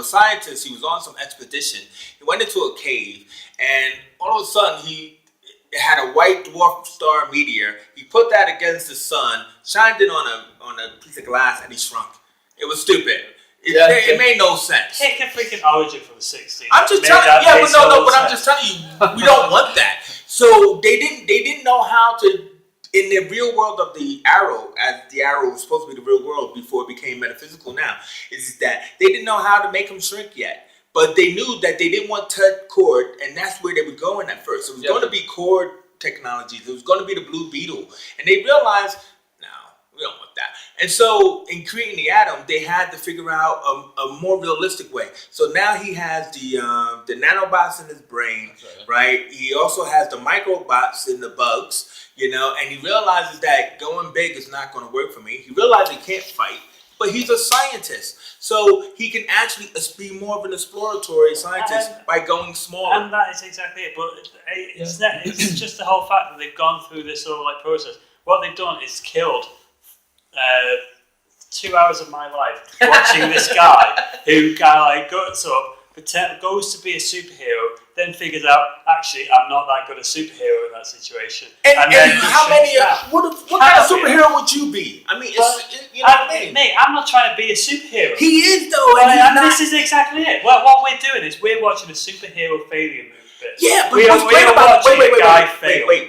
scientist. He was on some expedition. He went into a cave, and all of a sudden, it had a white dwarf star meteor. He put that against the sun, shined it on a piece of glass, and he shrunk. It was stupid. It made no sense. Take a freaking origin from the 60s. I'm just telling you, but I'm just telling you, we don't want that. So they didn't know how to, in the real world of the Arrow, as the Arrow was supposed to be the real world before it became metaphysical now, is that they didn't know how to make him shrink yet. But they knew that they didn't want Ted Cord, and that's where they were going at first. It was going to be Cord technologies. It was going to be the Blue Beetle. And they realized, no, we don't want that. And so in creating the Atom, they had to figure out a more realistic way. So now he has the nanobots in his brain, right? He also has the microbots in the bugs, and he realizes that going big is not going to work for me. He realizes he can't fight, but he's a scientist. So he can actually be more of an exploratory scientist by going smaller. And that is exactly it. But it's just the whole fact that they've gone through this sort of like process. What they've done is killed 2 hours of my life watching this guy who kind of like goes up, goes to be a superhero, then figures out, actually, I'm not that good a superhero in that situation. And then how many? What kind of superhero would you be? I mean, mate, I'm not trying to be a superhero. He is though, and this is exactly it. Well, what we're doing is we're watching a superhero failure movie. Yeah, but what's great about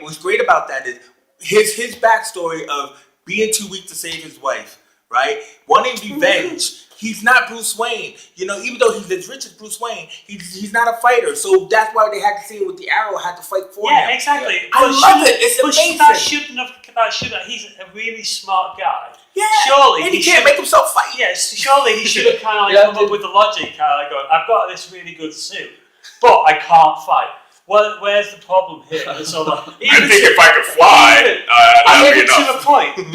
what's great about that is his backstory of being too weak to save his wife, right? Wanting revenge. He's not Bruce Wayne. Even though he's as rich as Bruce Wayne, he's not a fighter. So that's why they had to see him with the Arrow, had to fight for him. Yeah, exactly. Yeah. I love it. It's amazing. That shouldn't have. He's a really smart guy. Yeah. Surely he can't make himself fight. Yes. Surely he should have kind of come up with the logic, kind of like going, I've got this really good suit, but I can't fight. Well, where's the problem here? It's all like, I think if I could fly, even to a point.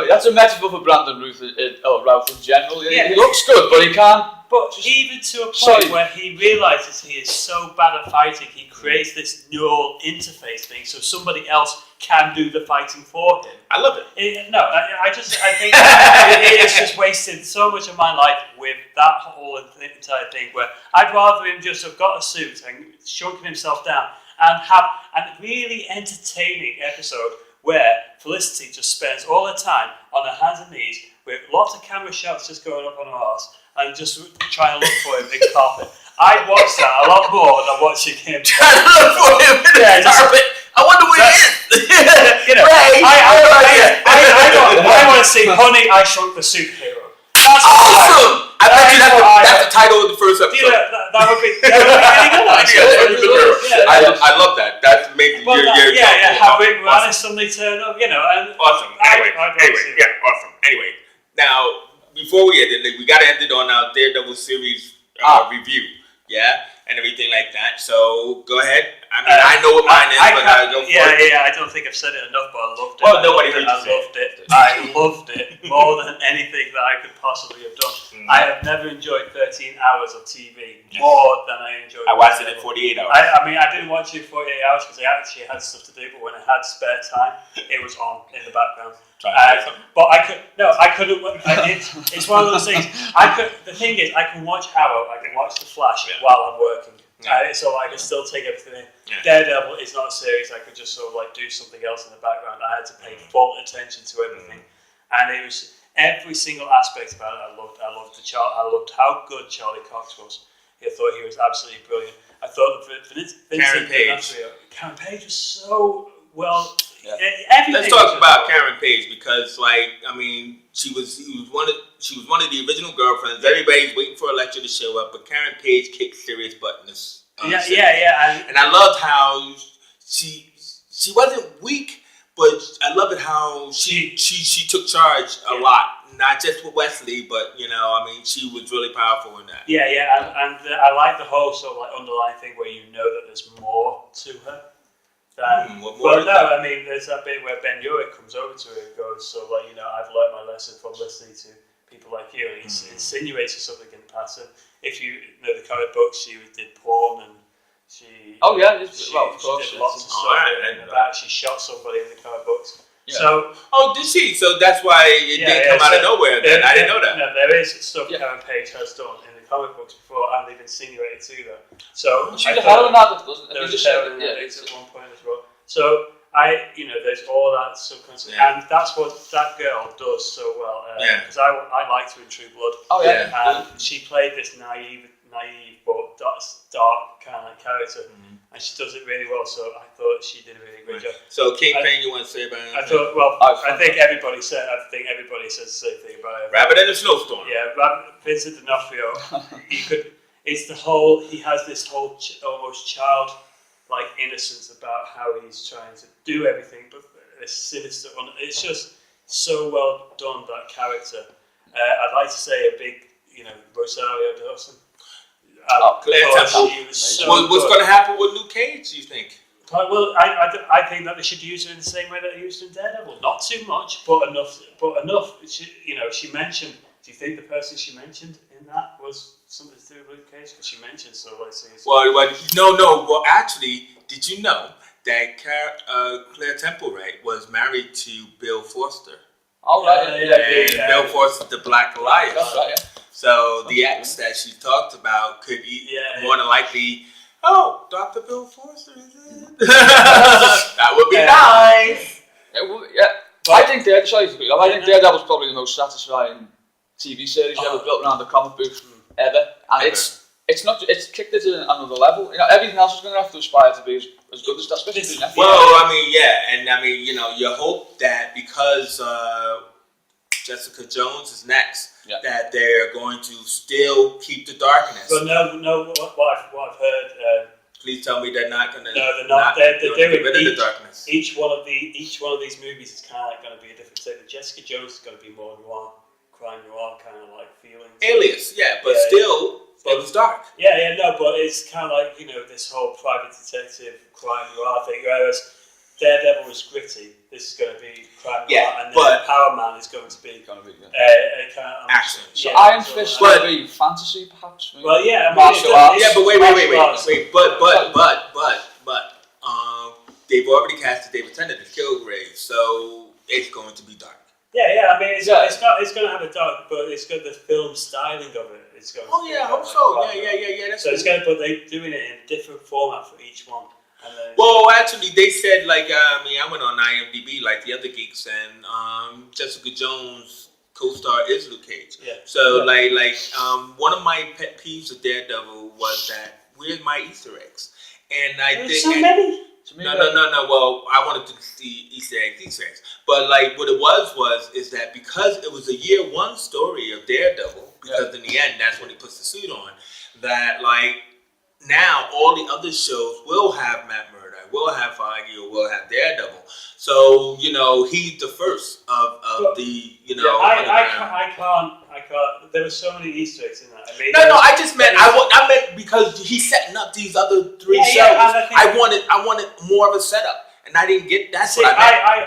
That's a metaphor for Brandon Routh in general. Yeah. He looks good, but he can't. But even to a point where he realises he is so bad at fighting, he creates this neural interface thing so somebody else can do the fighting for him. I love it. I think it's just wasted so much of my life with that whole entire thing where I'd rather him just have got a suit and shrunken himself down and have a really entertaining episode where Felicity just spends all her time on her hands and knees with lots of camera shots just going up on her arse and just trying to look for him in the carpet. I'd watch that a lot more than watching him trying to look for him in the carpet. I wonder where he is. I want to see Honey, I Shrunk the Superhero. That's awesome. I bet you that's the title of the first episode. That would be really good. I love that. That's amazing. Have Rick Moranis suddenly turn up, and awesome. Awesome. Anyway, now before we end it, we got to end it on our Daredevil series review, and everything like that. So go ahead. I mean, I know what mine is, but go for it. I don't think I've said it enough, but I loved it. Well, nobody heard you say it. I loved it more than anything that I could possibly have done. I have never enjoyed 13 hours of TV more than I enjoyed. I watched it in 48 hours. I didn't watch it in 48 hours because I actually had stuff to do, but when I had spare time, it was on in the background. But I couldn't. It's one of those things. The thing is, I can watch Arrow, I can watch The Flash while I'm working. So I could still take everything in. Yeah. Daredevil is not a series I could just sort of like do something else in the background. I had to pay full attention to everything, and it was every single aspect about it. I loved how good Charlie Cox was. I thought he was absolutely brilliant. I thought Karen Page. Karen Page was so well. Yeah. Everything. Let's talk about Karen Page because, she was one of the original girlfriends. Everybody's waiting for Elektra to show up, but Karen Page kicked serious butt in this. And I loved how she wasn't weak, but I love it how she took charge a lot. Not just with Wesley, but she was really powerful in that. And I like the whole sort of like underlying thing where you know that there's more to her. There's that bit where Ben Urich comes over to her and goes, I've learned my lesson from listening to people like you, and he insinuates something in passing. If you know the comic books, she did porn and she did lots of stuff. She shot somebody in the comic books. Yeah. So, did she? So that's why it didn't come out of nowhere. Then I didn't know that. No, there is stuff Karen Page has done in the comic books before, and they've insinuated to her. So she's a heroin addict, wasn't it? There was a heroin addict at one point as well. So there's all that subconscious, and that's what that girl does so well. Because I liked her in True Blood. Oh yeah. And she played this naive but dark kind of character, and she does it really well. So I thought she did a really great job. So Kingpin, you want to say about it? I think everybody says the same thing about it. Rabbit in a snowstorm. Yeah, Vincent D'Onofrio. He has this whole almost childlike innocence about how he's trying to do everything, but it's sinister. It's just so well done, that character. I'd like to say a big, Rosario Dawson. Claire Temple. What's going to happen with Luke Cage, you think? Well, I think that they should use her in the same way that they used her in Daredevil. Not too much, but enough. She mentioned. Do you think the person she mentioned in that was something to do with Luke Cage? Because she mentioned, so let's see. No. Well, actually, did you know that Claire Temple, was married to Bill Forster? Oh, right. Bill Forster, the Black Goliath. That's right, yeah. So the ex that she talked about could more than likely. Oh, Dr. Bill Forster is it? That would be nice. I think Daredevil's probably the most satisfying TV series ever built around the comic book ever, and it's kicked it to another level. Everything else is going to have to aspire to be as good as that. You hope that because Jessica Jones is next, that they're going to still keep the darkness. But no. What I've heard. Please tell me they're not going to. No, they're not. They're doing the darkness. Each one of these movies is kind of like going to be a different thing. Jessica Jones is going to be more noir, crime noir kind of like feelings. Alias, but still, it was dark. But it's kind of like this whole private detective crime noir thing. Whereas Daredevil was gritty. This is going to be crime noir, and then Power Man is going to be kind of action. So Iron Fist would be fantasy, perhaps. Maybe? Well, martial arts. Yeah, but wait. But they've already casted David Tennant as Kilgrave, so it's going to be dark. It's going to have a dark, but it's got the film styling of it. It's going. I hope so. That's so it's going, but they're doing it in a different format for each one. Well, actually, they said I went on IMDb like the other geeks, and Jessica Jones' co-star is Luke Cage. Yeah. So one of my pet peeves of Daredevil was that where's my Easter eggs? And I think so many. No. Well, I wanted to see Easter eggs. But what it was that because it was a year one story of Daredevil, because in the end that's when he puts the suit on, that now all the other shows will have Matt Murdock, will have Feige, or will have Daredevil. So he's the first of the I can't. There were so many Easter eggs in that. I just meant I meant because he's setting up these other three shows. I wanted more of a setup, and I didn't get that.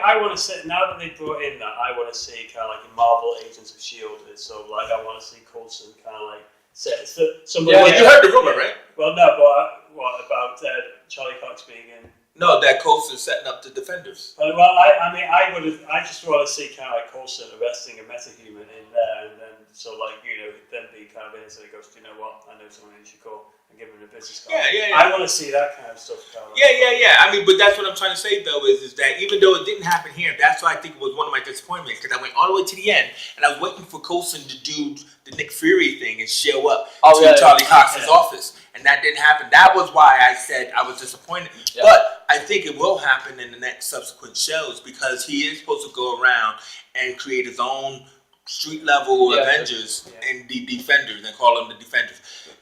I want to see now that they brought in that. I want to see kind of like in Marvel Agents of S.H.I.E.L.D. So I want to see Coulson kind of like set somebody. Well, you heard the rumor, right? Well, no, but what about Charlie Cox being in? No, that Coulson setting up the Defenders. I just want to see kind of like Coulson arresting a metahuman in there, and then so like then be kind of innocent. He goes, do you know what? I know someone you should call and give him a business card. Yeah. I want to see that kind of stuff. Yeah. I mean, but that's what I'm trying to say though is that even though it didn't happen here, that's why I think it was one of my disappointments because I went all the way to the end and I was waiting for Coulson to do the Nick Fury thing and show up to Charlie Cox's office, and that didn't happen. That was why I said I was disappointed. Yeah. But I think it will happen in the next subsequent shows because he is supposed to go around and create his own street level Avengers and the Defenders and call them the Defenders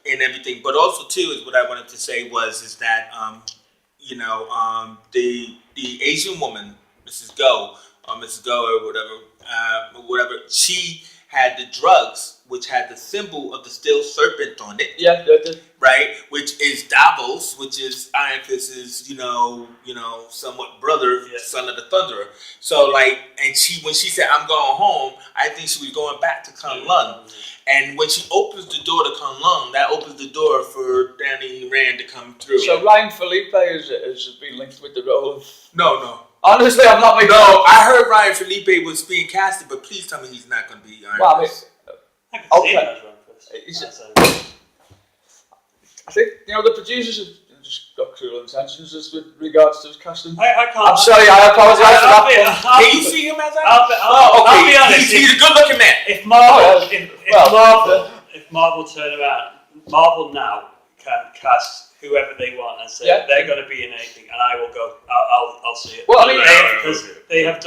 and everything. But also too is what I wanted to say is that the Asian woman, Mrs. Go or whatever, she had the drugs which had the symbol of the steel serpent on it. Yeah. Right, which is Davos, which is Iron Fist's, somewhat brother, son of the Thunderer. So and when she said, "I'm going home," I think she was going back to Kunlun. And when she opens the door to Kunlun, that opens the door for Danny Rand to come through. So Ryan Felipe has been linked with the role of... No. Honestly, I'm not making... No, I heard Ryan Felipe was being casted, but please tell me he's not going to be Iron Fist. I can see him as Ryan Fist. I think, the producers have just got cruel intentions as with regards to his casting. I can't... I'm sorry, I apologise for that. Can you see him as Iron Fist? I'll be honest. He's a good-looking man. If Marvel turn around, Marvel now can cast whoever they want and say they're going to be in anything, and I will go. I'll see it. Well, I mean, because they have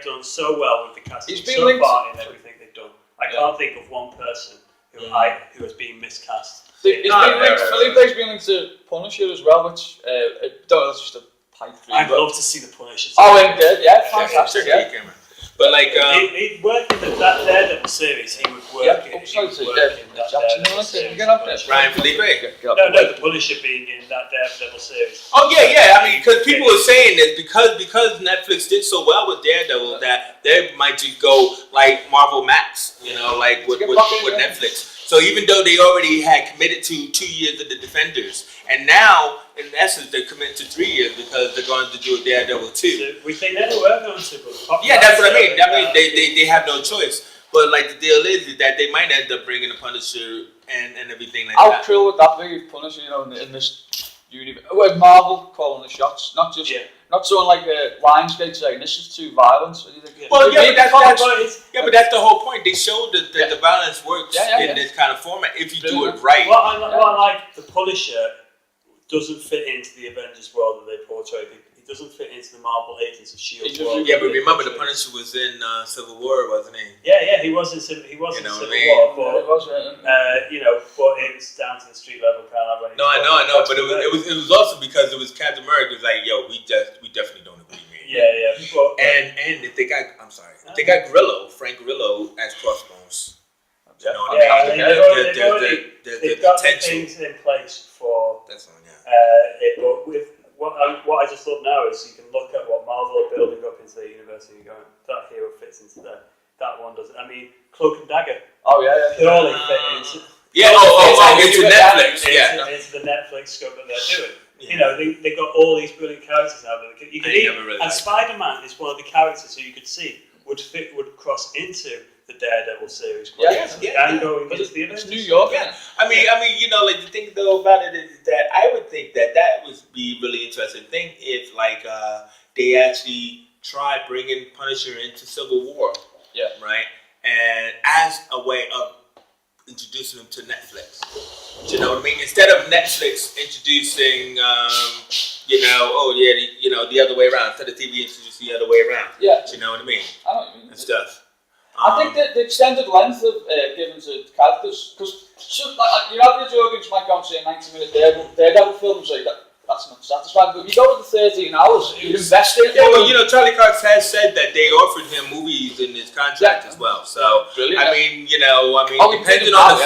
done so well with the casting so far in everything they've done. I can't think of one person who has been miscast. Felipe's been linked to Punisher as well, which that's just a pipe dream. I'd love to see the Punisher. Oh, indeed, fantastic, But he'd work in that Daredevil series. He would work in that Daredevil series. Ryan Felipe? No, the Punisher being in that Daredevil series. Oh yeah. I mean, because people are saying this because Netflix did so well with Daredevil that they might just go like Marvel Max, with Netflix. So even though they already had committed to 2 years of the Defenders, and now in essence they're committed to 3 years because they're going to do a Daredevil 2. So they never were going to. Yeah, that's what I mean. They have no choice. But the deal is that they might end up bringing the Punisher and everything like that. How cruel would that be if Punisher, in this universe, with Marvel calling the shots, not someone like Lionsgate saying this is too violent. Well, but that's the whole point. They showed that the violence works in this kind of format if you do it right. What I like, the Punisher doesn't fit into the Avengers world that they portray. He doesn't fit into the Marvel Agents of S.H.I.E.L.D. world. Yeah, but remember the Punisher was in Civil War, wasn't he? Yeah, he was in Civil War, but but it was down to the street level kind of. No, I know, but it was also because it was Captain America. It was like, yo, we definitely don't agree, man. Yeah. And if they got, they got Frank Grillo as Crossbones. They've got the things in place for. That's on, But with what I just love now is you can look at what Marvel are building up into their universe and you're going, that hero fits into there. That one doesn't. I mean, Cloak and Dagger. Oh yeah. Purely fit into. Into Netflix. Into the Netflix scope that they're doing. Yeah. They got all these brilliant characters now that you can and Spider-Man is one of the characters who you could see would cross into the Daredevil series. And going into the Avengers. It's New York. Yeah. I mean, the thing though about it is that I would think that would be really interesting thing if they actually try bringing Punisher into Civil War. Yeah. Right. And as a way of introducing them to Netflix. Do you know what I mean? Instead of Netflix introducing, the other way around. Instead of TV introducing the other way around. Yeah. Do you know what I mean? I know what you mean. And stuff. I think that the extended length of given to characters, because your average audience might go and see a 90-minute Daredevil film and say that's not satisfying. But if you go with the 13 hours, you're investing. Yeah, well, Charlie Cox has said that they offered him movies in his contract as well. So brilliant. Depending on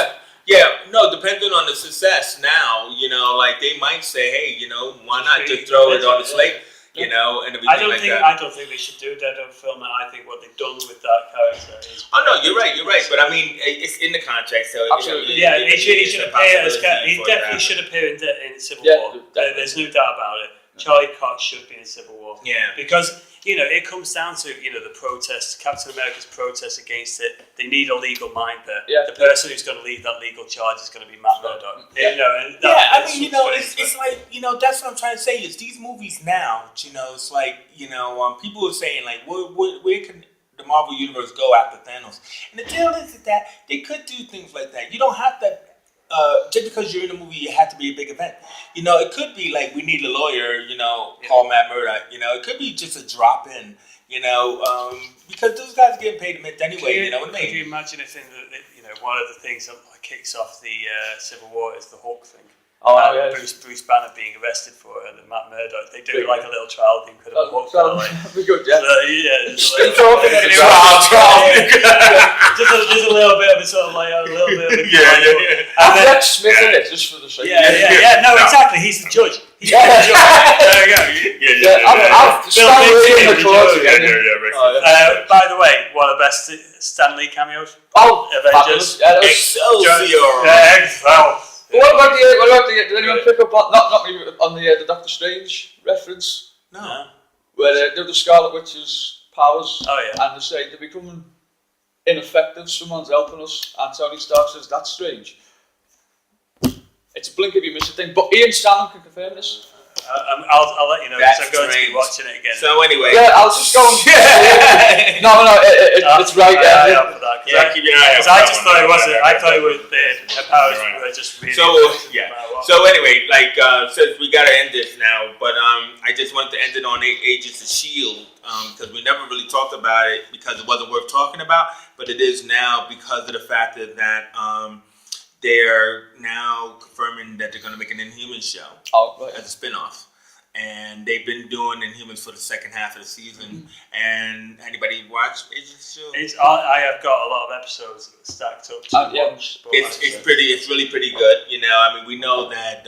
depending on the success now, they might say, hey, why not just throw it on the slate? And everything I don't think they should do a Daredevil film, and I think what they've done with that character is. Oh no, you're right. But I mean, it's in the contract, so absolutely. He should appear as he definitely should appear in Civil War. There's no doubt about it. Charlie Cox should be in Civil War. Yeah. Because, it comes down to, the protests, Captain America's protests against it. They need a legal mind there. Yeah. The person who's going to lead that legal charge is going to be Matt Murdock. Yeah. And It's like, that's what I'm trying to say is these movies now, it's like, people are saying like, where can the Marvel Universe go after Thanos? And the deal is that they could do things like that. You don't have to, just because you're in a movie, it had to be a big event. It could be like, we need a lawyer, call Matt Murdock. It could be just a drop in, because those guys are getting paid a mint anyway, you know what I mean? Could you imagine if one of the things that kicks off the Civil War is the Hulk thing? Bruce Banner being arrested for it, and Matt Murdock. They do like a little trial thing for the Hulk. Be good, yeah. Just a little bit of a sort of like a little bit of a Jack Smith in it, just for the sake. No, exactly. He's the judge. He's the judge. There you go. By the way, one of the best Stan Lee cameos. Avengers. Excelsior. What about the? Did anyone pick up on not me on the Doctor Strange reference? No. Where they're the Scarlet Witch's powers. Oh yeah. And they say they're becoming ineffective. Someone's helping us, and Tony Stark says that's strange. It's a blink if you miss a thing. But Ian Salmon can confirm this. I'll let you know because I'm going to be watching it again. So anyway, I'll just go. It's right. Because I just thought it wasn't. I thought it was the powers were just really. So anyway, since we gotta end this now, but I just wanted to end it on Agents of S.H.I.E.L.D. Because we never really talked about it because it wasn't worth talking about, but it is now because of the fact that they're now confirming that they're going to make an Inhumans show as a spin-off. And they've been doing Inhumans for the second half of the season. And anybody watch Agents of S.H.I.E.L.D.? I have got a lot of episodes stacked up to watch. It's really pretty good. We know that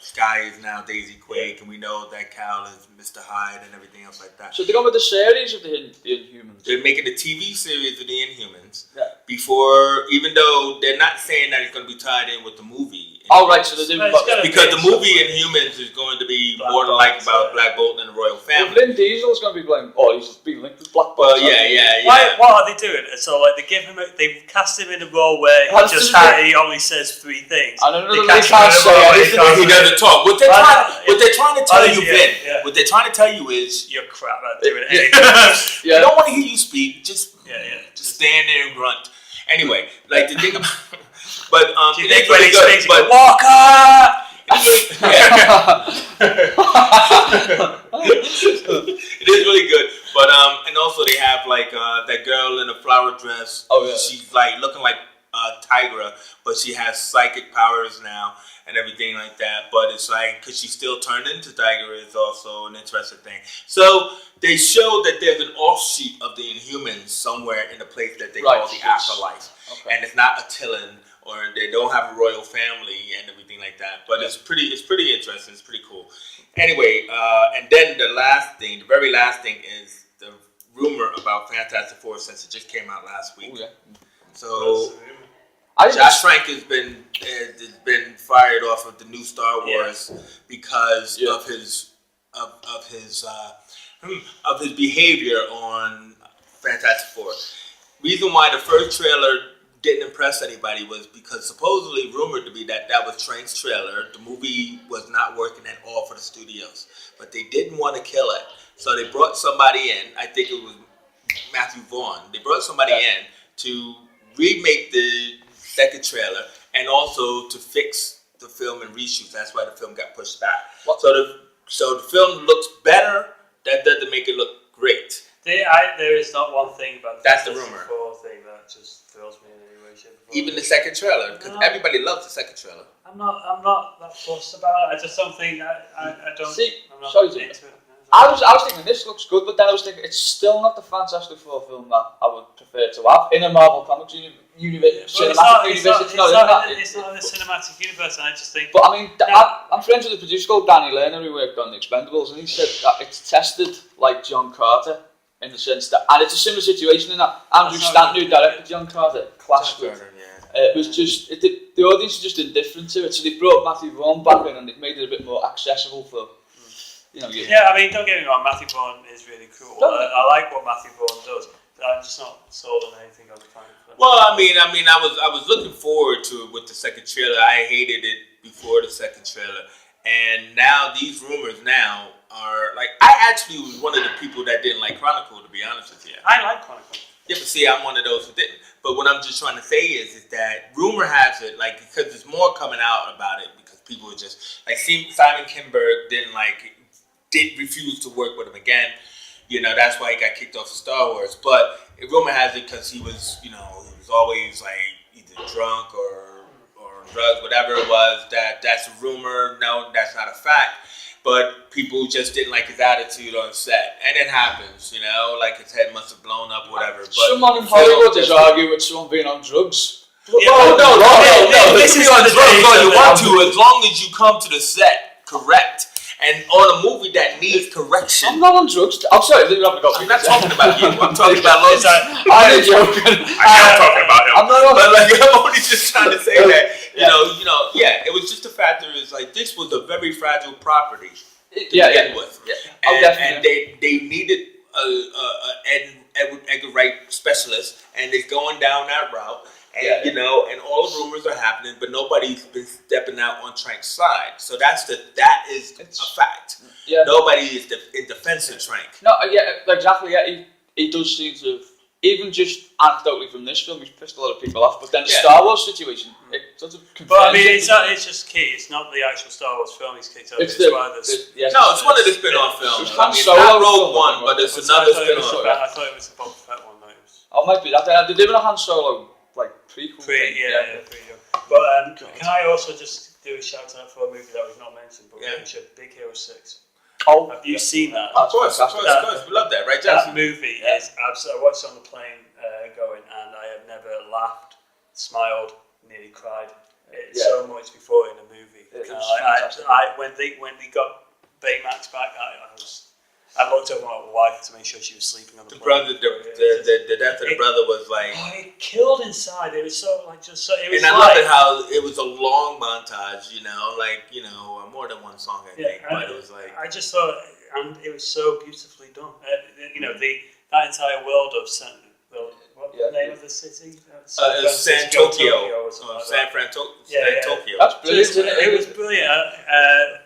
Sky is now Daisy Quake, and we know that Cal is Mr. Hyde and everything else like that. So they're going with the series of the Inhumans? They're making the TV series of the Inhumans. Yeah. Before, even though they're not saying that it's going to be tied in with the movie. Oh, right, so they're doing... Because the movie Inhumans is going to be more than like about Black Bolt and the royal family. Well, Vin Diesel's going to be playing... Oh, he's being linked with Black Bolt. What are they doing? So, they give him... They cast him in a role where he only says 3 things. I don't know they can't say anything. He doesn't talk. What they're trying to tell you, Vin, what they're trying to tell you is... You're crap at doing anything. You don't want to hear you speak. Just stand there and grunt. Anyway, the thing about... But do you think when he speaks, Walker! It is really good. But and also they have that girl in a flower dress. Oh yeah. She's looking like Tigra, but she has psychic powers now and everything like that. But it's because she still turned into Tigra is also an interesting thing. So they show that there's an offshoot of the Inhumans somewhere in a place that they call the Afterlife. Okay. And it's not Attilan, or they don't have a royal family and everything like that. But it's pretty interesting. It's pretty cool. Anyway, and then the very last thing is the rumor about Fantastic Four, since it just came out last week. Oh, yeah. So Josh Trank has been fired off of the new Star Wars because of his behavior on Fantastic Four. Reason why the first trailer didn't impress anybody was because supposedly rumored to be that was Trank's trailer. The movie was not working at all for the studios, but they didn't want to kill it, so they brought somebody in. I think it was Matthew Vaughn. They brought somebody in to remake the second trailer and also to fix the film and reshoots. That's why the film got pushed back. So the film looks better. That doesn't make it look great. There is not one thing about that's the rumor. Thing that just thrills me in any way, shape, or form. Even the second trailer, because everybody loves the second trailer. I'm not that fussed about it. I just don't think I don't. See, I'm not into it. I was thinking this looks good, but then I was thinking it's still not the Fantastic Four film that I would prefer to have in a Marvel Comics universe. It's not in the cinematic universe, and I just think. But I mean, I'm friends with a producer called Danny Lerner who worked on The Expendables, and he said that it's tested like John Carter in the sense that, and it's a similar situation in that Andrew Stanton, who directed John Carter, clashed with. It was just the audience is just indifferent to it, so they brought Matthew Vaughn back in and they've made it a bit more accessible for you know. Yeah, I mean, don't get me wrong, Matthew Vaughn is really cool. I like what Matthew Vaughn does, but I'm just not sold on anything on the final film. Well, I was looking forward to it with the second trailer. I hated it before the second trailer, and now these rumors now are like, I actually was one of the people that didn't like Chronicle, to be honest with you. I like Chronicle. Yeah, but see, I'm one of those who didn't. But what I'm just trying to say is that rumor has it, like, because there's more coming out about it, because people are just like, Simon Kinberg did refuse to work with him again. You know, that's why he got kicked off of Star Wars. But rumor has it because he was always like either drunk or drugs, whatever it was. That's a rumor. No, that's not a fact. But people just didn't like his attitude on set, and it happens. You know, like his head must have blown up, or whatever. But someone in Hollywood is arguing with someone being on drugs. Yeah, no. This is on drugs all you want to, as long as you come to the set correct. And on a movie that needs correction. I'm not on drugs. I'm sorry, I'm not talking about you. I'm talking about Logan. I'm joking. I'm talking about him. I'm not on. But like, I'm only just trying to say that. You know. It was just a factor. Is like, this was a very fragile property to begin with. Yeah. And they needed Edgar Wright specialist, and they're going down that route. And and all the rumors are happening, but nobody's been stepping out on Trank's side. So that is a fact. Yeah. Nobody is in defense of Trank. No, exactly. Yeah, he does seem to have, even just anecdotally from this film, he's pissed a lot of people off. But then the Star Wars situation, it sort of. But I mean, it's just key. It's not the actual Star Wars film he's kicked off. It's one of the spin-off films. It's not Rogue One, but it's another spin-off. I thought it was a Boba Fett one. Oh, might be that. They did a Han Solo. Like prequel. Prequel. But can I also just do a shout out for a movie that we've not mentioned, but we should, Big Hero 6. Oh, have you seen that? Of course. We love that, right, That Jackson? movie is absolutely. I watched it on the plane going, and I have never laughed, smiled, nearly cried. It's so much before in a movie. When they got Baymax back, I looked over at my wife to make sure she was sleeping on the plane. The death of the brother was like... Oh, it killed inside. It was so, like, just so... It was and I love it how it was a long montage, more than one song, I think. But it was like... I just thought, and it was so beautifully done. That entire world of San... What's the name of the city? San Tokyo. San Tokyo. That's brilliant, isn't it? It was brilliant. I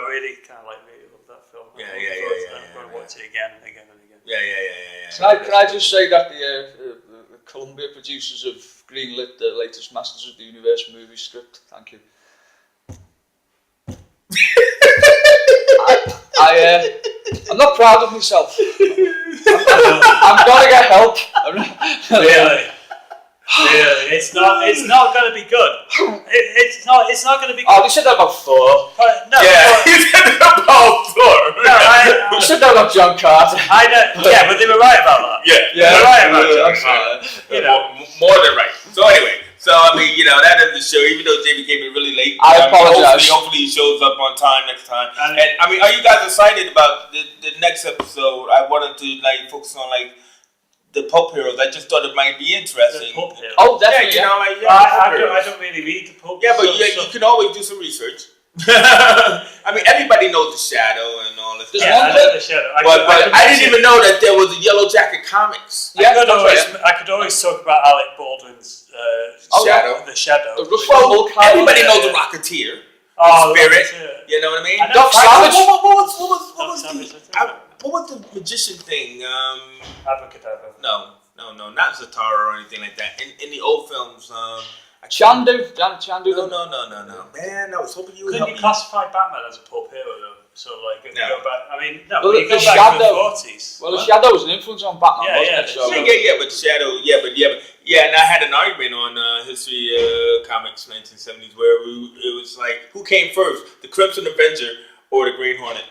really kind of really love that film. I'm going to watch it again and again and again. Yeah. Can I just say that the Columbia producers have greenlit the latest Masters of the Universe movie script? Thank you. I'm not proud of myself. I'm gonna get help. Really? Really? It's not going to be good. It's not going to be good. Oh, you said that about Thor. No. Yeah, you said that about Thor. No, you said that about John Carter. I know. Yeah, but they were right about that. Yeah. They were right about John Carter. More than right. So anyway, that is the show. Even though Jamie came in really late, I apologize. Hopefully he shows up on time next time. And are you guys excited about the next episode? I wanted to focus on the pulp heroes. I just thought it might be interesting. The pulp heroes. Oh, definitely. I don't really read the pulp. Yeah, but you can always do some research. Everybody knows the Shadow and all this. I know the Shadow. But I didn't even know that there was a Yellow Jacket comics. I could always talk about Alec Baldwin's Shadow. The Shadow. Everybody knows the Rocketeer. Spirit. You know what I mean? Doc Savage. What was the magician thing? Abracadabra. No, not Zatara or anything like that. In the old films, Chandu. No. Man, I was hoping you would help Couldn't me. you classify Batman as a pulp hero though? So go back. Well, you go back to the 40s. Well, the Shadow was an influence on Batman, wasn't it? So, but Shadow, and I had an argument on History Comics 1970s where it was like, who came first, the Crimson Avenger or the Green Hornet?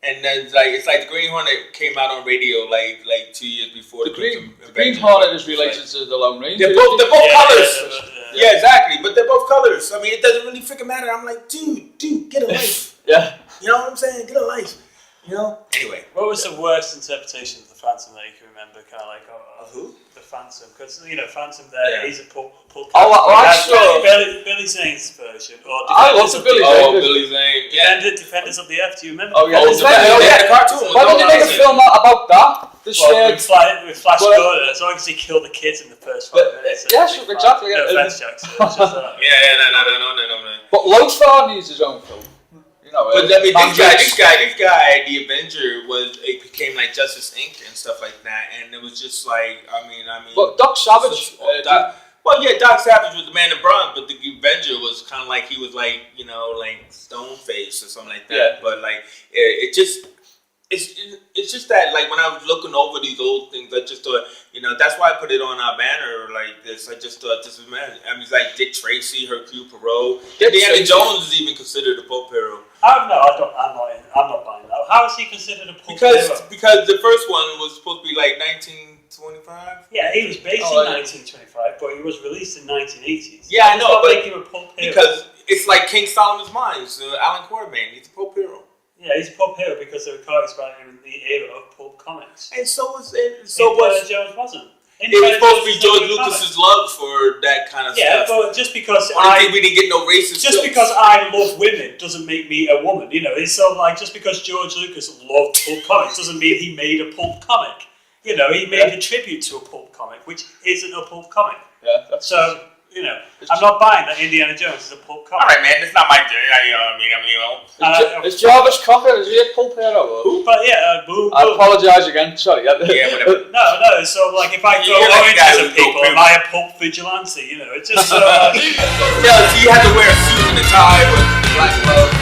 And then it's like the Green Hornet came out on radio like 2 years before the Green Hornet is related to the Lone Ranger. They're both colors. Yeah, exactly. But they're both colors. It doesn't really freaking matter. I'm like, dude, get a life. Yeah. You know what I'm saying? Get a life. Anyway. What was the worst interpretation of the Phantom that you can remember? Kind of like Of who? the Phantom, because Phantom there is a pulp. Billy Zane's version, or I love the Billy Zane. Billy Zane. Defenders of the Earth. Do you remember? Oh yeah, the cartoon. Why don't they make a film about that? With Flash Gordon, as long as he killed the kids in the first 5 minutes. Yes, exactly. No offense, Jackson. It's just that. No. But Lothar needs his own film. But I mean, this guy, the Avenger it became like Justice Inc. and stuff like that, and it was just like, I mean. But Doc Savage. Doc Savage was the Man in Bronze, but the Avenger was kind of like he was like like Stoneface or something like that. Yeah. But like it's just that like when I was looking over these old things, I just thought that's why I put it on our banner like this. I just thought this was it's like Dick Tracy, Hercule Poirot, Indiana Jones is even considered a pulp hero. I'm not buying that. How is he considered a pulp hero? Because the first one was supposed to be like 1925. Yeah, he was based in 1925, but he was released in 1980s. Yeah, I know, but make him a pulp hero. Because it's like King Solomon's Mines, Alan Quartermain. He's a pulp hero. Yeah, he's a pulp hero because they were inspired in the era of pulp comics. And so was Indiana Jones wasn't. It was supposed to be George Lucas's love for that kind of stuff. Yeah, but just because we didn't get no racist. Just because I love women doesn't make me a woman. It's so like just because George Lucas loved pulp comics doesn't mean he made a pulp comic. He made a tribute to a pulp comic, which isn't a pulp comic. Yeah, I'm not buying that Indiana Jones is a pulp comic. All right, man, it's not my day. Is Jarvis Cocker, is he a pulp hero? But yeah, I apologise again, sorry. Yeah, whatever. No, so like if I throw oranges at people, am I a pulp vigilante? It's just you had to wear a suit and a tie with black gloves.